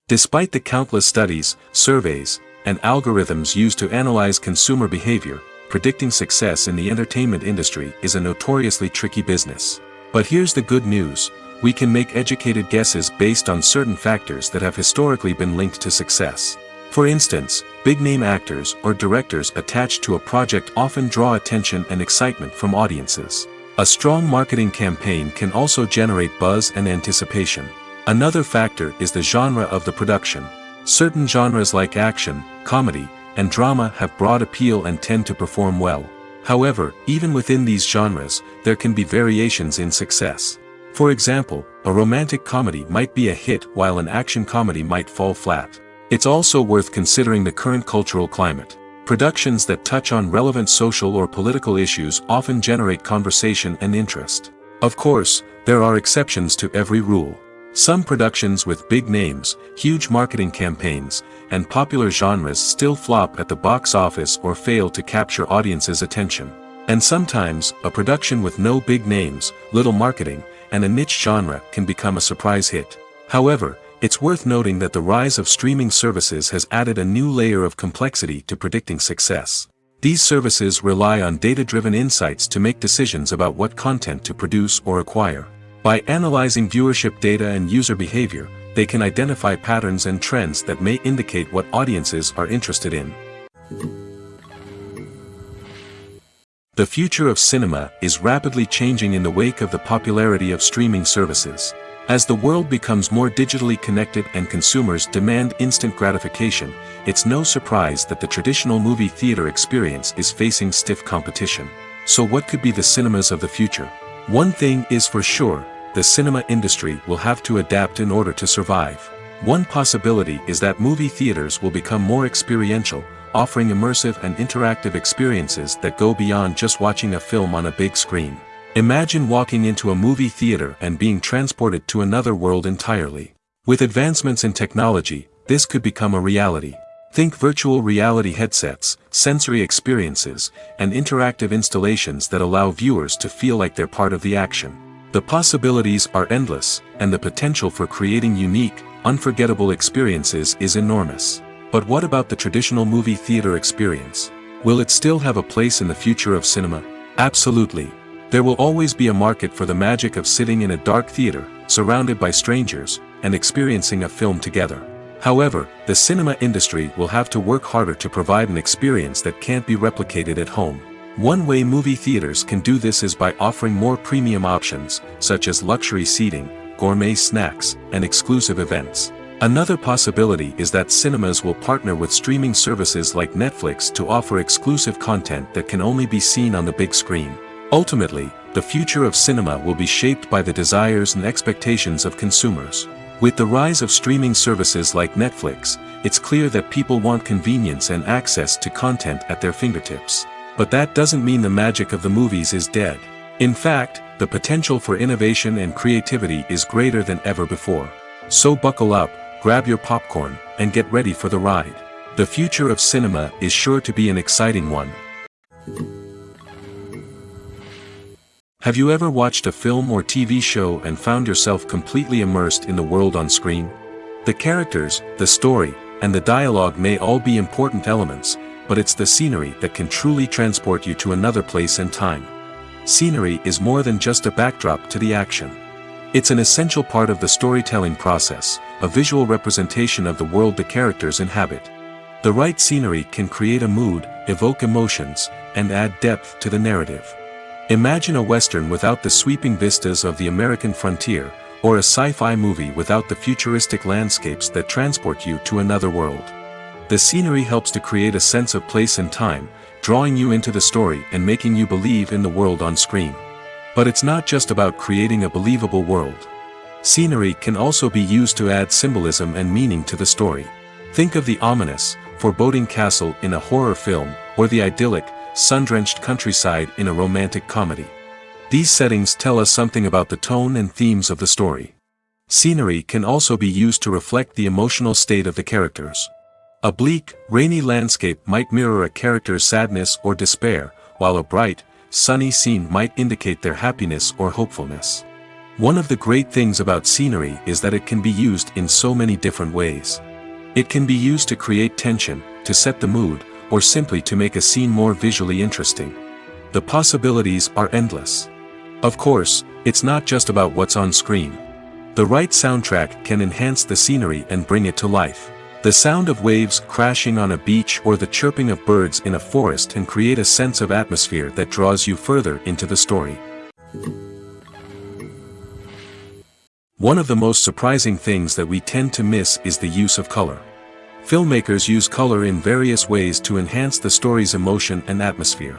Despite the countless studies, surveys, and algorithms used to analyze consumer behavior, predicting success in the entertainment industry is a notoriously tricky business. But here's the good news: we can make educated guesses based on certain factors that have historically been linked to success. For instance, big-name actors or directors attached to a project often draw attention and excitement from audiences. A strong marketing campaign can also generate buzz and anticipation. Another factor is the genre of the production. Certain genres like action, comedy, and drama have broad appeal and tend to perform well. However, even within these genres, there can be variations in success. For example, a romantic comedy might be a hit while an action comedy might fall flat. It's also worth considering the current cultural climate. Productions that touch on relevant social or political issues often generate conversation and interest. Of course, there are exceptions to every rule. Some productions with big names, huge marketing campaigns, and popular genres still flop at the box office or fail to capture audiences' attention. And sometimes, a production with no big names, little marketing, and a niche genre can become a surprise hit. However, it's worth noting that the rise of streaming services has added a new layer of complexity to predicting success. These services rely on data-driven insights to make decisions about what content to produce or acquire. By analyzing viewership data and user behavior, they can identify patterns and trends that may indicate what audiences are interested in. The future of cinema is rapidly changing in the wake of the popularity of streaming services. As the world becomes more digitally connected and consumers demand instant gratification, it's no surprise that the traditional movie theater experience is facing stiff competition. So what could be the cinemas of the future? One thing is for sure: the cinema industry will have to adapt in order to survive. One possibility is that movie theaters will become more experiential, offering immersive and interactive experiences that go beyond just watching a film on a big screen. Imagine walking into a movie theater and being transported to another world entirely. With advancements in technology, this could become a reality. Think virtual reality headsets, sensory experiences, and interactive installations that allow viewers to feel like they're part of the action. The possibilities are endless, and the potential for creating unique, unforgettable experiences is enormous. But what about the traditional movie theater experience? Will it still have a place in the future of cinema? Absolutely. There will always be a market for the magic of sitting in a dark theater, surrounded by strangers, and experiencing a film together. However, the cinema industry will have to work harder to provide an experience that can't be replicated at home. One way movie theaters can do this is by offering more premium options, such as luxury seating, gourmet snacks, and exclusive events. Another possibility is that cinemas will partner with streaming services like Netflix to offer exclusive content that can only be seen on the big screen. Ultimately, the future of cinema will be shaped by the desires and expectations of consumers. With the rise of streaming services like Netflix, it's clear that people want convenience and access to content at their fingertips. But that doesn't mean the magic of the movies is dead. In fact, the potential for innovation and creativity is greater than ever before. So buckle up, grab your popcorn, and get ready for the ride. The future of cinema is sure to be an exciting one. Have you ever watched a film or TV show and found yourself completely immersed in the world on screen? The characters, the story, and the dialogue may all be important elements, but it's the scenery that can truly transport you to another place and time. Scenery is more than just a backdrop to the action. It's an essential part of the storytelling process, a visual representation of the world the characters inhabit. The right scenery can create a mood, evoke emotions, and add depth to the narrative. Imagine a Western without the sweeping vistas of the American frontier, or a sci-fi movie without the futuristic landscapes that transport you to another world. The scenery helps to create a sense of place and time, drawing you into the story and making you believe in the world on screen. But it's not just about creating a believable world. Scenery can also be used to add symbolism and meaning to the story. Think of the ominous, foreboding castle in a horror film, or the idyllic, sun-drenched countryside in a romantic comedy. These settings tell us something about the tone and themes of the story. Scenery can also be used to reflect the emotional state of the characters. A bleak, rainy landscape might mirror a character's sadness or despair, while a bright, sunny scene might indicate their happiness or hopefulness. One of the great things about scenery is that it can be used in so many different ways. It can be used to create tension, to set the mood, or simply to make a scene more visually interesting. The possibilities are endless. Of course, it's not just about what's on screen. The right soundtrack can enhance the scenery and bring it to life. The sound of waves crashing on a beach or the chirping of birds in a forest can create a sense of atmosphere that draws you further into the story. One of the most surprising things that we tend to miss is the use of color. Filmmakers use color in various ways to enhance the story's emotion and atmosphere.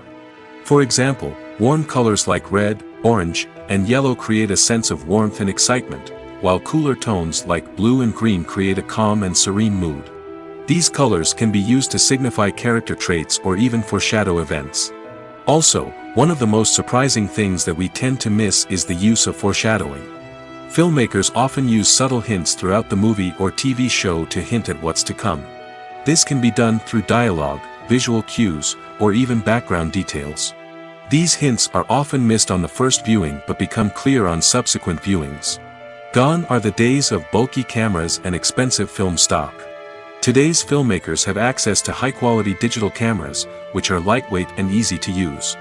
For example, warm colors like red, orange, and yellow create a sense of warmth and excitement, while cooler tones like blue and green create a calm and serene mood. These colors can be used to signify character traits or even foreshadow events. Also, one of the most surprising things that we tend to miss is the use of foreshadowing. Filmmakers often use subtle hints throughout the movie or TV show to hint at what's to come. This can be done through dialogue, visual cues, or even background details. These hints are often missed on the first viewing but become clear on subsequent viewings. Gone are the days of bulky cameras and expensive film stock. Today's filmmakers have access to high-quality digital cameras, which are lightweight and easy to use.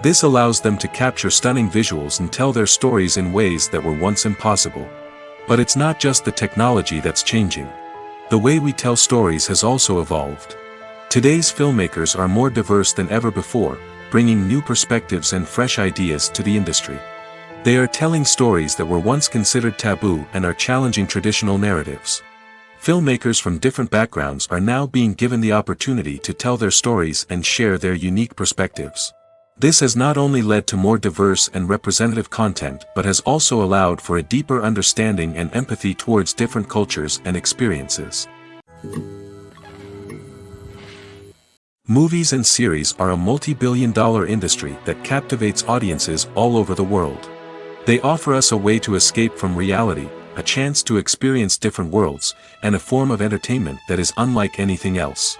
This allows them to capture stunning visuals and tell their stories in ways that were once impossible. But it's not just the technology that's changing. The way we tell stories has also evolved. Today's filmmakers are more diverse than ever before, bringing new perspectives and fresh ideas to the industry. They are telling stories that were once considered taboo and are challenging traditional narratives. Filmmakers from different backgrounds are now being given the opportunity to tell their stories and share their unique perspectives. This has not only led to more diverse and representative content but has also allowed for a deeper understanding and empathy towards different cultures and experiences. Movies and series are a multi-billion-dollar industry that captivates audiences all over the world. They offer us a way to escape from reality, a chance to experience different worlds, and a form of entertainment that is unlike anything else.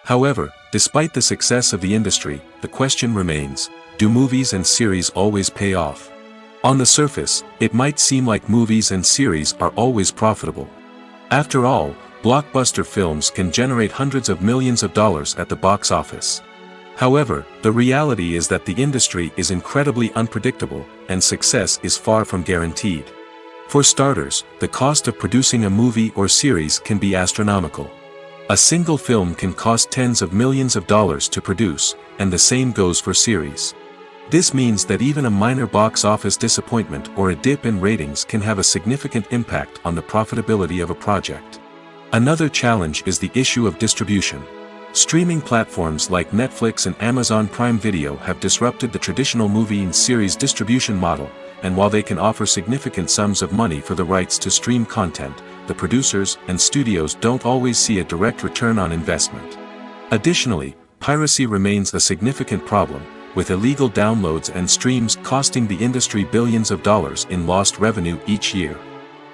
However, despite the success of the industry, the question remains, do movies and series always pay off? On the surface, it might seem like movies and series are always profitable. After all, blockbuster films can generate hundreds of millions of dollars at the box office. However, the reality is that the industry is incredibly unpredictable, and success is far from guaranteed. For starters, the cost of producing a movie or series can be astronomical. A single film can cost tens of millions of dollars to produce, and the same goes for series. This means that even a minor box office disappointment or a dip in ratings can have a significant impact on the profitability of a project. Another challenge is the issue of distribution. Streaming platforms like Netflix and Amazon Prime Video have disrupted the traditional movie and series distribution model, and while they can offer significant sums of money for the rights to stream content, the producers and studios don't always see a direct return on investment. Additionally, piracy remains a significant problem, with illegal downloads and streams costing the industry billions of dollars in lost revenue each year.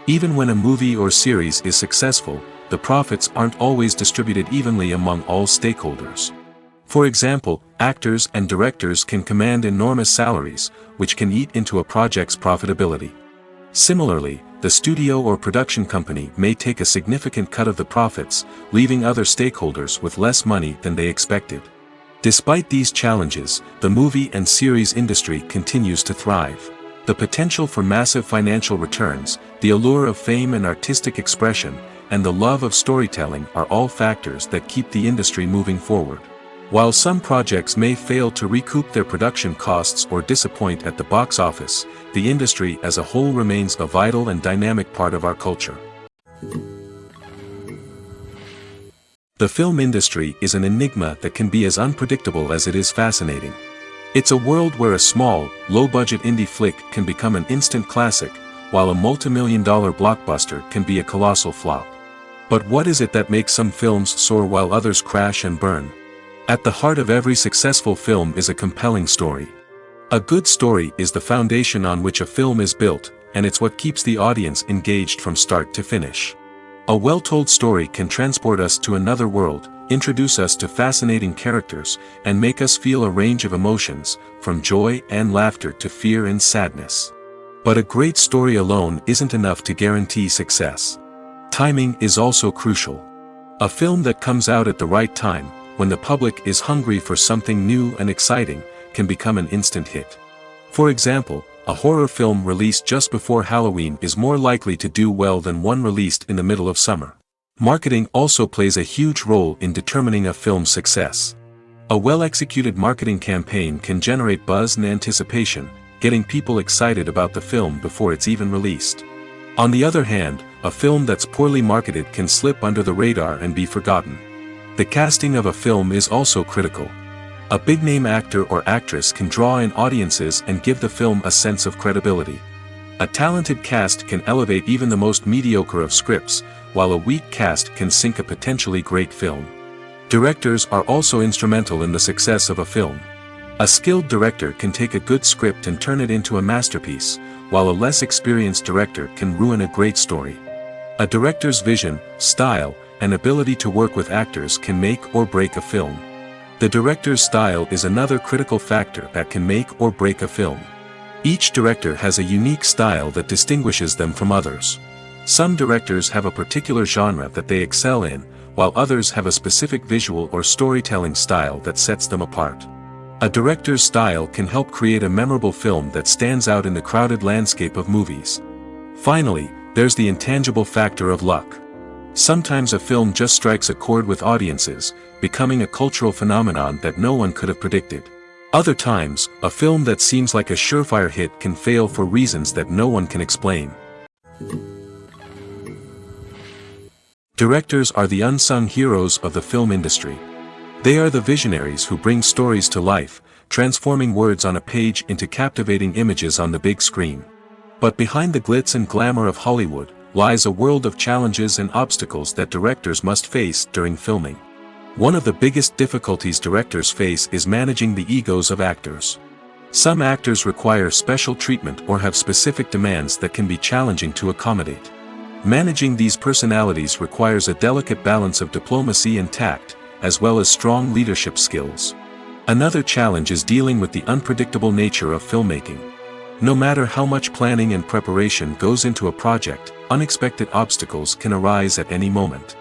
Even when a movie or series is successful, the profits aren't always distributed evenly among all stakeholders. For example, actors and directors can command enormous salaries, which can eat into a project's profitability. Similarly, the studio or production company may take a significant cut of the profits, leaving other stakeholders with less money than they expected. Despite these challenges, the movie and series industry continues to thrive. The potential for massive financial returns, the allure of fame and artistic expression, and the love of storytelling are all factors that keep the industry moving forward. While some projects may fail to recoup their production costs or disappoint at the box office, the industry as a whole remains a vital and dynamic part of our culture. The film industry is an enigma that can be as unpredictable as it is fascinating. It's a world where a small, low-budget indie flick can become an instant classic, while a multi-million-dollar blockbuster can be a colossal flop. But what is it that makes some films soar while others crash and burn? At the heart of every successful film is a compelling story. A good story is the foundation on which a film is built, and it's what keeps the audience engaged from start to finish. A well-told story can transport us to another world, introduce us to fascinating characters, and make us feel a range of emotions, from joy and laughter to fear and sadness. But a great story alone isn't enough to guarantee success. Timing is also crucial. A film that comes out at the right time, when the public is hungry for something new and exciting, can become an instant hit. For example, a horror film released just before Halloween is more likely to do well than one released in the middle of summer. Marketing also plays a huge role in determining a film's success. A well-executed marketing campaign can generate buzz and anticipation, getting people excited about the film before it's even released. On the other hand, a film that's poorly marketed can slip under the radar and be forgotten. The casting of a film is also critical. A big-name actor or actress can draw in audiences and give the film a sense of credibility. A talented cast can elevate even the most mediocre of scripts, while a weak cast can sink a potentially great film. Directors are also instrumental in the success of a film. A skilled director can take a good script and turn it into a masterpiece, while a less experienced director can ruin a great story. A director's vision, style, and ability to work with actors can make or break a film. The director's style is another critical factor that can make or break a film. Each director has a unique style that distinguishes them from others. Some directors have a particular genre that they excel in, while others have a specific visual or storytelling style that sets them apart. A director's style can help create a memorable film that stands out in the crowded landscape of movies. Finally, there's the intangible factor of luck. Sometimes a film just strikes a chord with audiences, becoming a cultural phenomenon that no one could have predicted. Other times, a film that seems like a surefire hit can fail for reasons that no one can explain. Directors are the unsung heroes of the film industry. They are the visionaries who bring stories to life, transforming words on a page into captivating images on the big screen. But behind the glitz and glamour of Hollywood, lies a world of challenges and obstacles that directors must face during filming. One of the biggest difficulties directors face is managing the egos of actors. Some actors require special treatment or have specific demands that can be challenging to accommodate. Managing these personalities requires a delicate balance of diplomacy and tact, as well as strong leadership skills. Another challenge is dealing with the unpredictable nature of filmmaking. No matter how much planning and preparation goes into a project, unexpected obstacles can arise at any moment.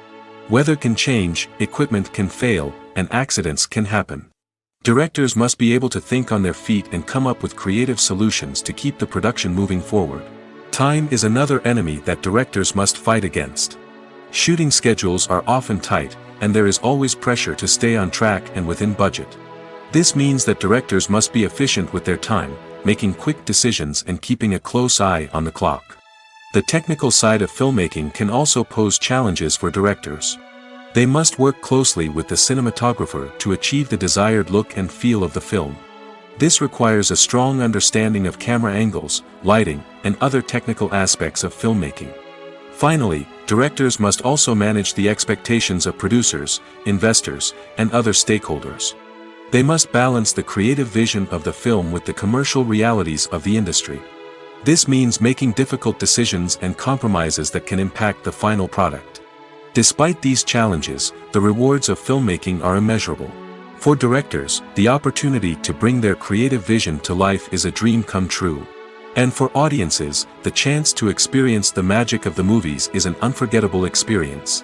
Weather can change, equipment can fail, and accidents can happen. Directors must be able to think on their feet and come up with creative solutions to keep the production moving forward. Time is another enemy that directors must fight against. Shooting schedules are often tight, and there is always pressure to stay on track and within budget. This means that directors must be efficient with their time, making quick decisions and keeping a close eye on the clock. The technical side of filmmaking can also pose challenges for directors. They must work closely with the cinematographer to achieve the desired look and feel of the film. This requires a strong understanding of camera angles, lighting, and other technical aspects of filmmaking. Finally, directors must also manage the expectations of producers, investors, and other stakeholders. They must balance the creative vision of the film with the commercial realities of the industry. This means making difficult decisions and compromises that can impact the final product. Despite these challenges, the rewards of filmmaking are immeasurable. For directors, the opportunity to bring their creative vision to life is a dream come true. And for audiences, the chance to experience the magic of the movies is an unforgettable experience.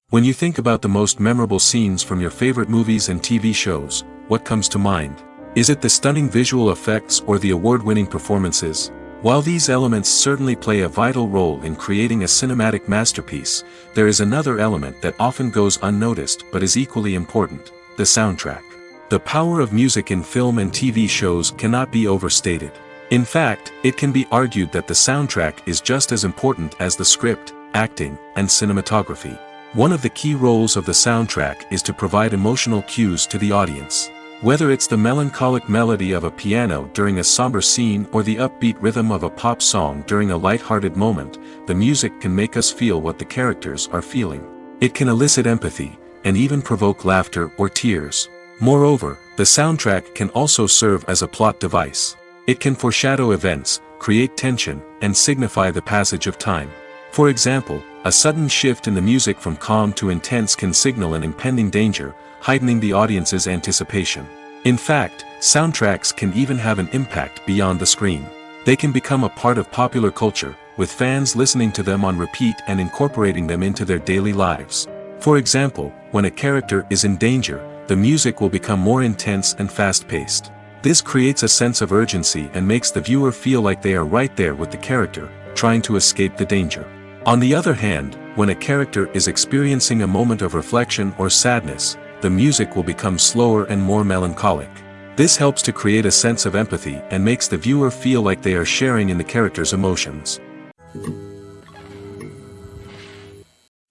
When you think about the most memorable scenes from your favorite movies and TV shows, what comes to mind? Is it the stunning visual effects or the award-winning performances? While these elements certainly play a vital role in creating a cinematic masterpiece, there is another element that often goes unnoticed but is equally important: the soundtrack. The power of music in film and TV shows cannot be overstated. In fact, it can be argued that the soundtrack is just as important as the script, acting, and cinematography. One of the key roles of the soundtrack is to provide emotional cues to the audience. Whether it's the melancholic melody of a piano during a somber scene or the upbeat rhythm of a pop song during a light-hearted moment, the music can make us feel what the characters are feeling. It can elicit empathy, and even provoke laughter or tears. Moreover, the soundtrack can also serve as a plot device. It can foreshadow events, create tension, and signify the passage of time. For example, a sudden shift in the music from calm to intense can signal an impending danger, heightening the audience's anticipation. In fact, soundtracks can even have an impact beyond the screen. They can become a part of popular culture, with fans listening to them on repeat and incorporating them into their daily lives. For example, when a character is in danger, the music will become more intense and fast-paced. This creates a sense of urgency and makes the viewer feel like they are right there with the character, trying to escape the danger. On the other hand, when a character is experiencing a moment of reflection or sadness, the music will become slower and more melancholic. This helps to create a sense of empathy and makes the viewer feel like they are sharing in the character's emotions.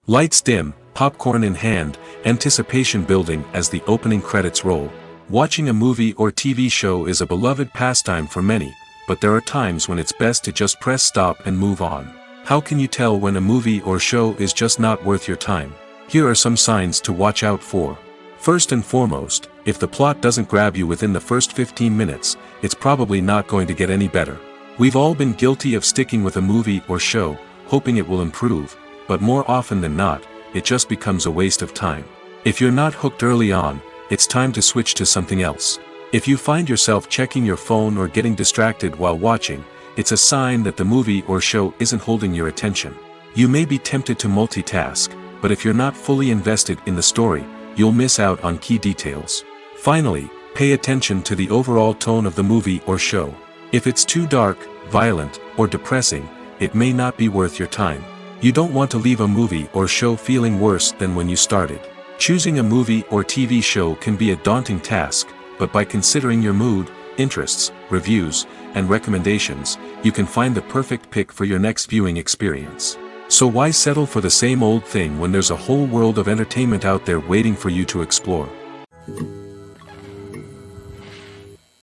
Lights dim, popcorn in hand, anticipation building as the opening credits roll. Watching a movie or TV show is a beloved pastime for many, but there are times when it's best to just press stop and move on. How can you tell when a movie or show is just not worth your time? Here are some signs to watch out for. First and foremost, if the plot doesn't grab you within the first 15 minutes, it's probably not going to get any better. We've all been guilty of sticking with a movie or show, hoping it will improve, but more often than not, it just becomes a waste of time. If you're not hooked early on, it's time to switch to something else. If you find yourself checking your phone or getting distracted while watching, it's a sign that the movie or show isn't holding your attention. You may be tempted to multitask, but if you're not fully invested in the story, you'll miss out on key details. Finally, pay attention to the overall tone of the movie or show. If it's too dark, violent, or depressing, it may not be worth your time. You don't want to leave a movie or show feeling worse than when you started. Choosing a movie or TV show can be a daunting task, but by considering your mood, interests, reviews, and recommendations, you can find the perfect pick for your next viewing experience. So why settle for the same old thing when there's a whole world of entertainment out there waiting for you to explore?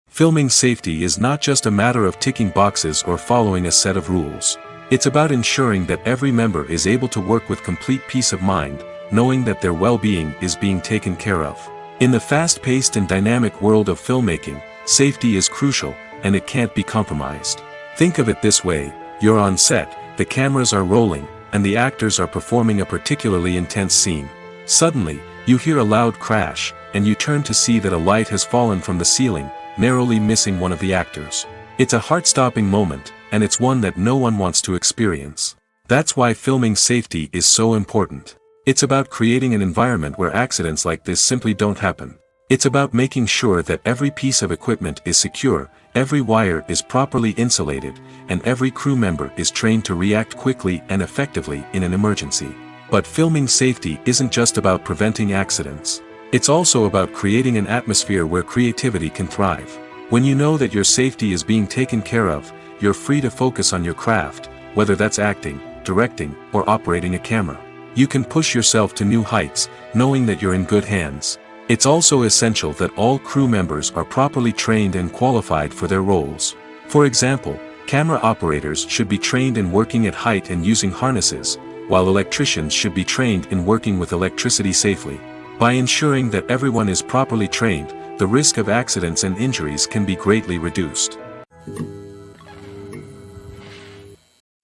Filming safety is not just a matter of ticking boxes or following a set of rules. It's about ensuring that every member is able to work with complete peace of mind, knowing that their well-being is being taken care of. In the fast-paced and dynamic world of filmmaking, safety is crucial, and it can't be compromised. Think of it this way: you're on set, the cameras are rolling, and the actors are performing a particularly intense scene. Suddenly, you hear a loud crash, and you turn to see that a light has fallen from the ceiling, narrowly missing one of the actors. It's a heart-stopping moment, and it's one that no one wants to experience. That's why filming safety is so important. It's about creating an environment where accidents like this simply don't happen. It's about making sure that every piece of equipment is secure, every wire is properly insulated, and every crew member is trained to react quickly and effectively in an emergency. But filming safety isn't just about preventing accidents. It's also about creating an atmosphere where creativity can thrive. When you know that your safety is being taken care of, you're free to focus on your craft, whether that's acting, directing, or operating a camera. You can push yourself to new heights, knowing that you're in good hands. It's also essential that all crew members are properly trained and qualified for their roles. For example, camera operators should be trained in working at height and using harnesses, while electricians should be trained in working with electricity safely. By ensuring that everyone is properly trained, the risk of accidents and injuries can be greatly reduced.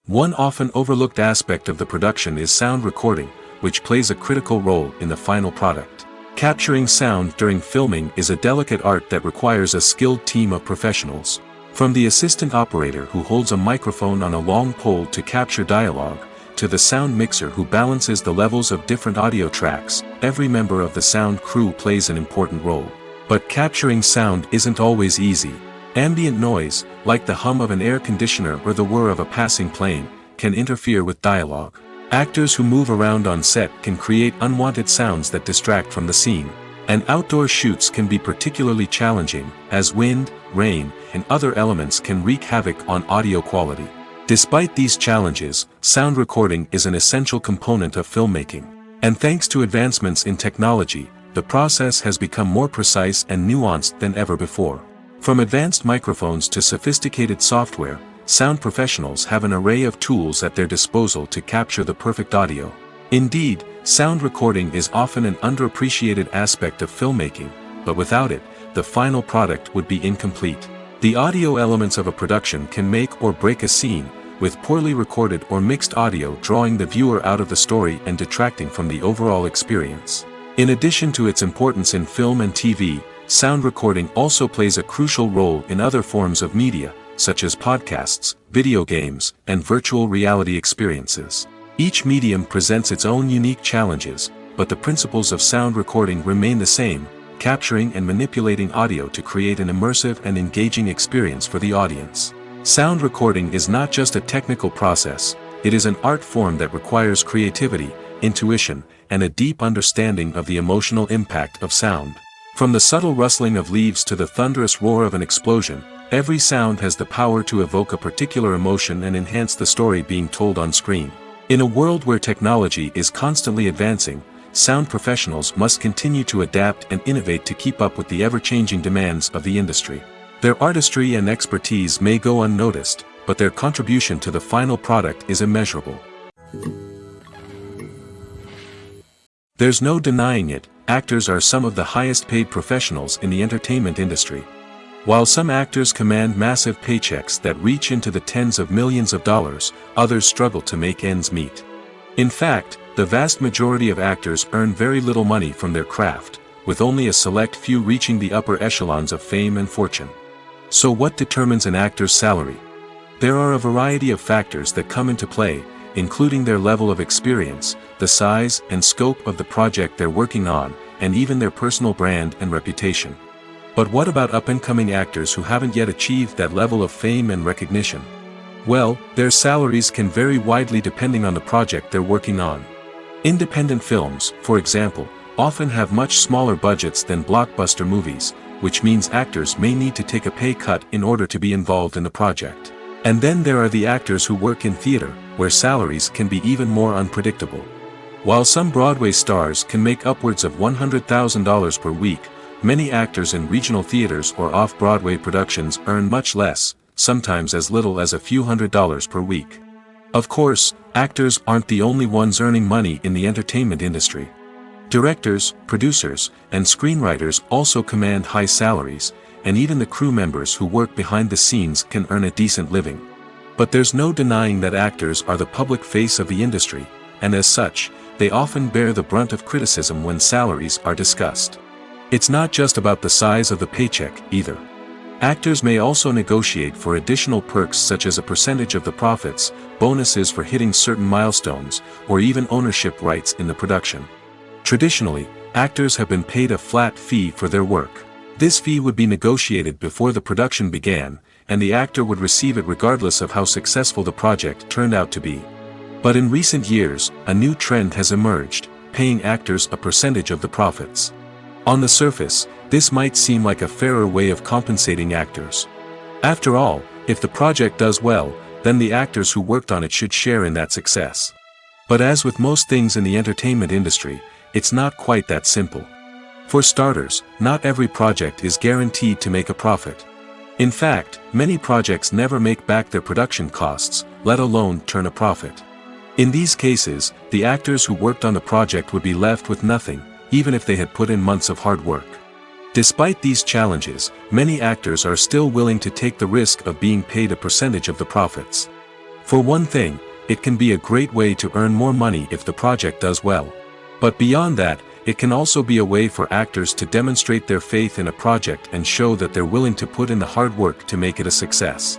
One often overlooked aspect of the production is sound recording, which plays a critical role in the final product. Capturing sound during filming is a delicate art that requires a skilled team of professionals. From the assistant operator who holds a microphone on a long pole to capture dialogue, to the sound mixer who balances the levels of different audio tracks, every member of the sound crew plays an important role. But capturing sound isn't always easy. Ambient noise, like the hum of an air conditioner or the whir of a passing plane, can interfere with dialogue. Actors who move around on set can create unwanted sounds that distract from the scene. And outdoor shoots can be particularly challenging, as wind, rain, and other elements can wreak havoc on audio quality. Despite these challenges, sound recording is an essential component of filmmaking. And thanks to advancements in technology, the process has become more precise and nuanced than ever before. From advanced microphones to sophisticated software, sound professionals have an array of tools at their disposal to capture the perfect audio. Indeed, sound recording is often an underappreciated aspect of filmmaking, but without it, the final product would be incomplete. The audio elements of a production can make or break a scene, with poorly recorded or mixed audio drawing the viewer out of the story and detracting from the overall experience. In addition to its importance in film and TV, sound recording also plays a crucial role in other forms of media, such as podcasts, video games, and virtual reality experiences. Each medium presents its own unique challenges, but the principles of sound recording remain the same, capturing and manipulating audio to create an immersive and engaging experience for the audience. Sound recording is not just a technical process, it is an art form that requires creativity, intuition, and a deep understanding of the emotional impact of sound. From the subtle rustling of leaves to the thunderous roar of an explosion, every sound has the power to evoke a particular emotion and enhance the story being told on screen. In a world where technology is constantly advancing, sound professionals must continue to adapt and innovate to keep up with the ever-changing demands of the industry. Their artistry and expertise may go unnoticed, but their contribution to the final product is immeasurable. There's no denying it, actors are some of the highest-paid professionals in the entertainment industry. While some actors command massive paychecks that reach into the tens of millions of dollars, others struggle to make ends meet. In fact, the vast majority of actors earn very little money from their craft, with only a select few reaching the upper echelons of fame and fortune. So what determines an actor's salary? There are a variety of factors that come into play, including their level of experience, the size and scope of the project they're working on, and even their personal brand and reputation. But what about up-and-coming actors who haven't yet achieved that level of fame and recognition? Well, their salaries can vary widely depending on the project they're working on. Independent films, for example, often have much smaller budgets than blockbuster movies, which means actors may need to take a pay cut in order to be involved in the project. And then there are the actors who work in theater, where salaries can be even more unpredictable. While some Broadway stars can make upwards of $100,000 per week, many actors in regional theaters or off-Broadway productions earn much less, sometimes as little as a few $100s per week. Of course, actors aren't the only ones earning money in the entertainment industry. Directors, producers, and screenwriters also command high salaries, and even the crew members who work behind the scenes can earn a decent living. But there's no denying that actors are the public face of the industry, and as such, they often bear the brunt of criticism when salaries are discussed. It's not just about the size of the paycheck, either. Actors may also negotiate for additional perks such as a percentage of the profits, bonuses for hitting certain milestones, or even ownership rights in the production. Traditionally, actors have been paid a flat fee for their work. This fee would be negotiated before the production began, and the actor would receive it regardless of how successful the project turned out to be. But in recent years, a new trend has emerged, paying actors a percentage of the profits. On the surface, this might seem like a fairer way of compensating actors. After all, if the project does well, then the actors who worked on it should share in that success. But as with most things in the entertainment industry, it's not quite that simple. For starters, not every project is guaranteed to make a profit. In fact, many projects never make back their production costs, let alone turn a profit. In these cases, the actors who worked on the project would be left with nothing, even if they had put in months of hard work. Despite these challenges, many actors are still willing to take the risk of being paid a percentage of the profits. For one thing, it can be a great way to earn more money if the project does well. But beyond that, it can also be a way for actors to demonstrate their faith in a project and show that they're willing to put in the hard work to make it a success.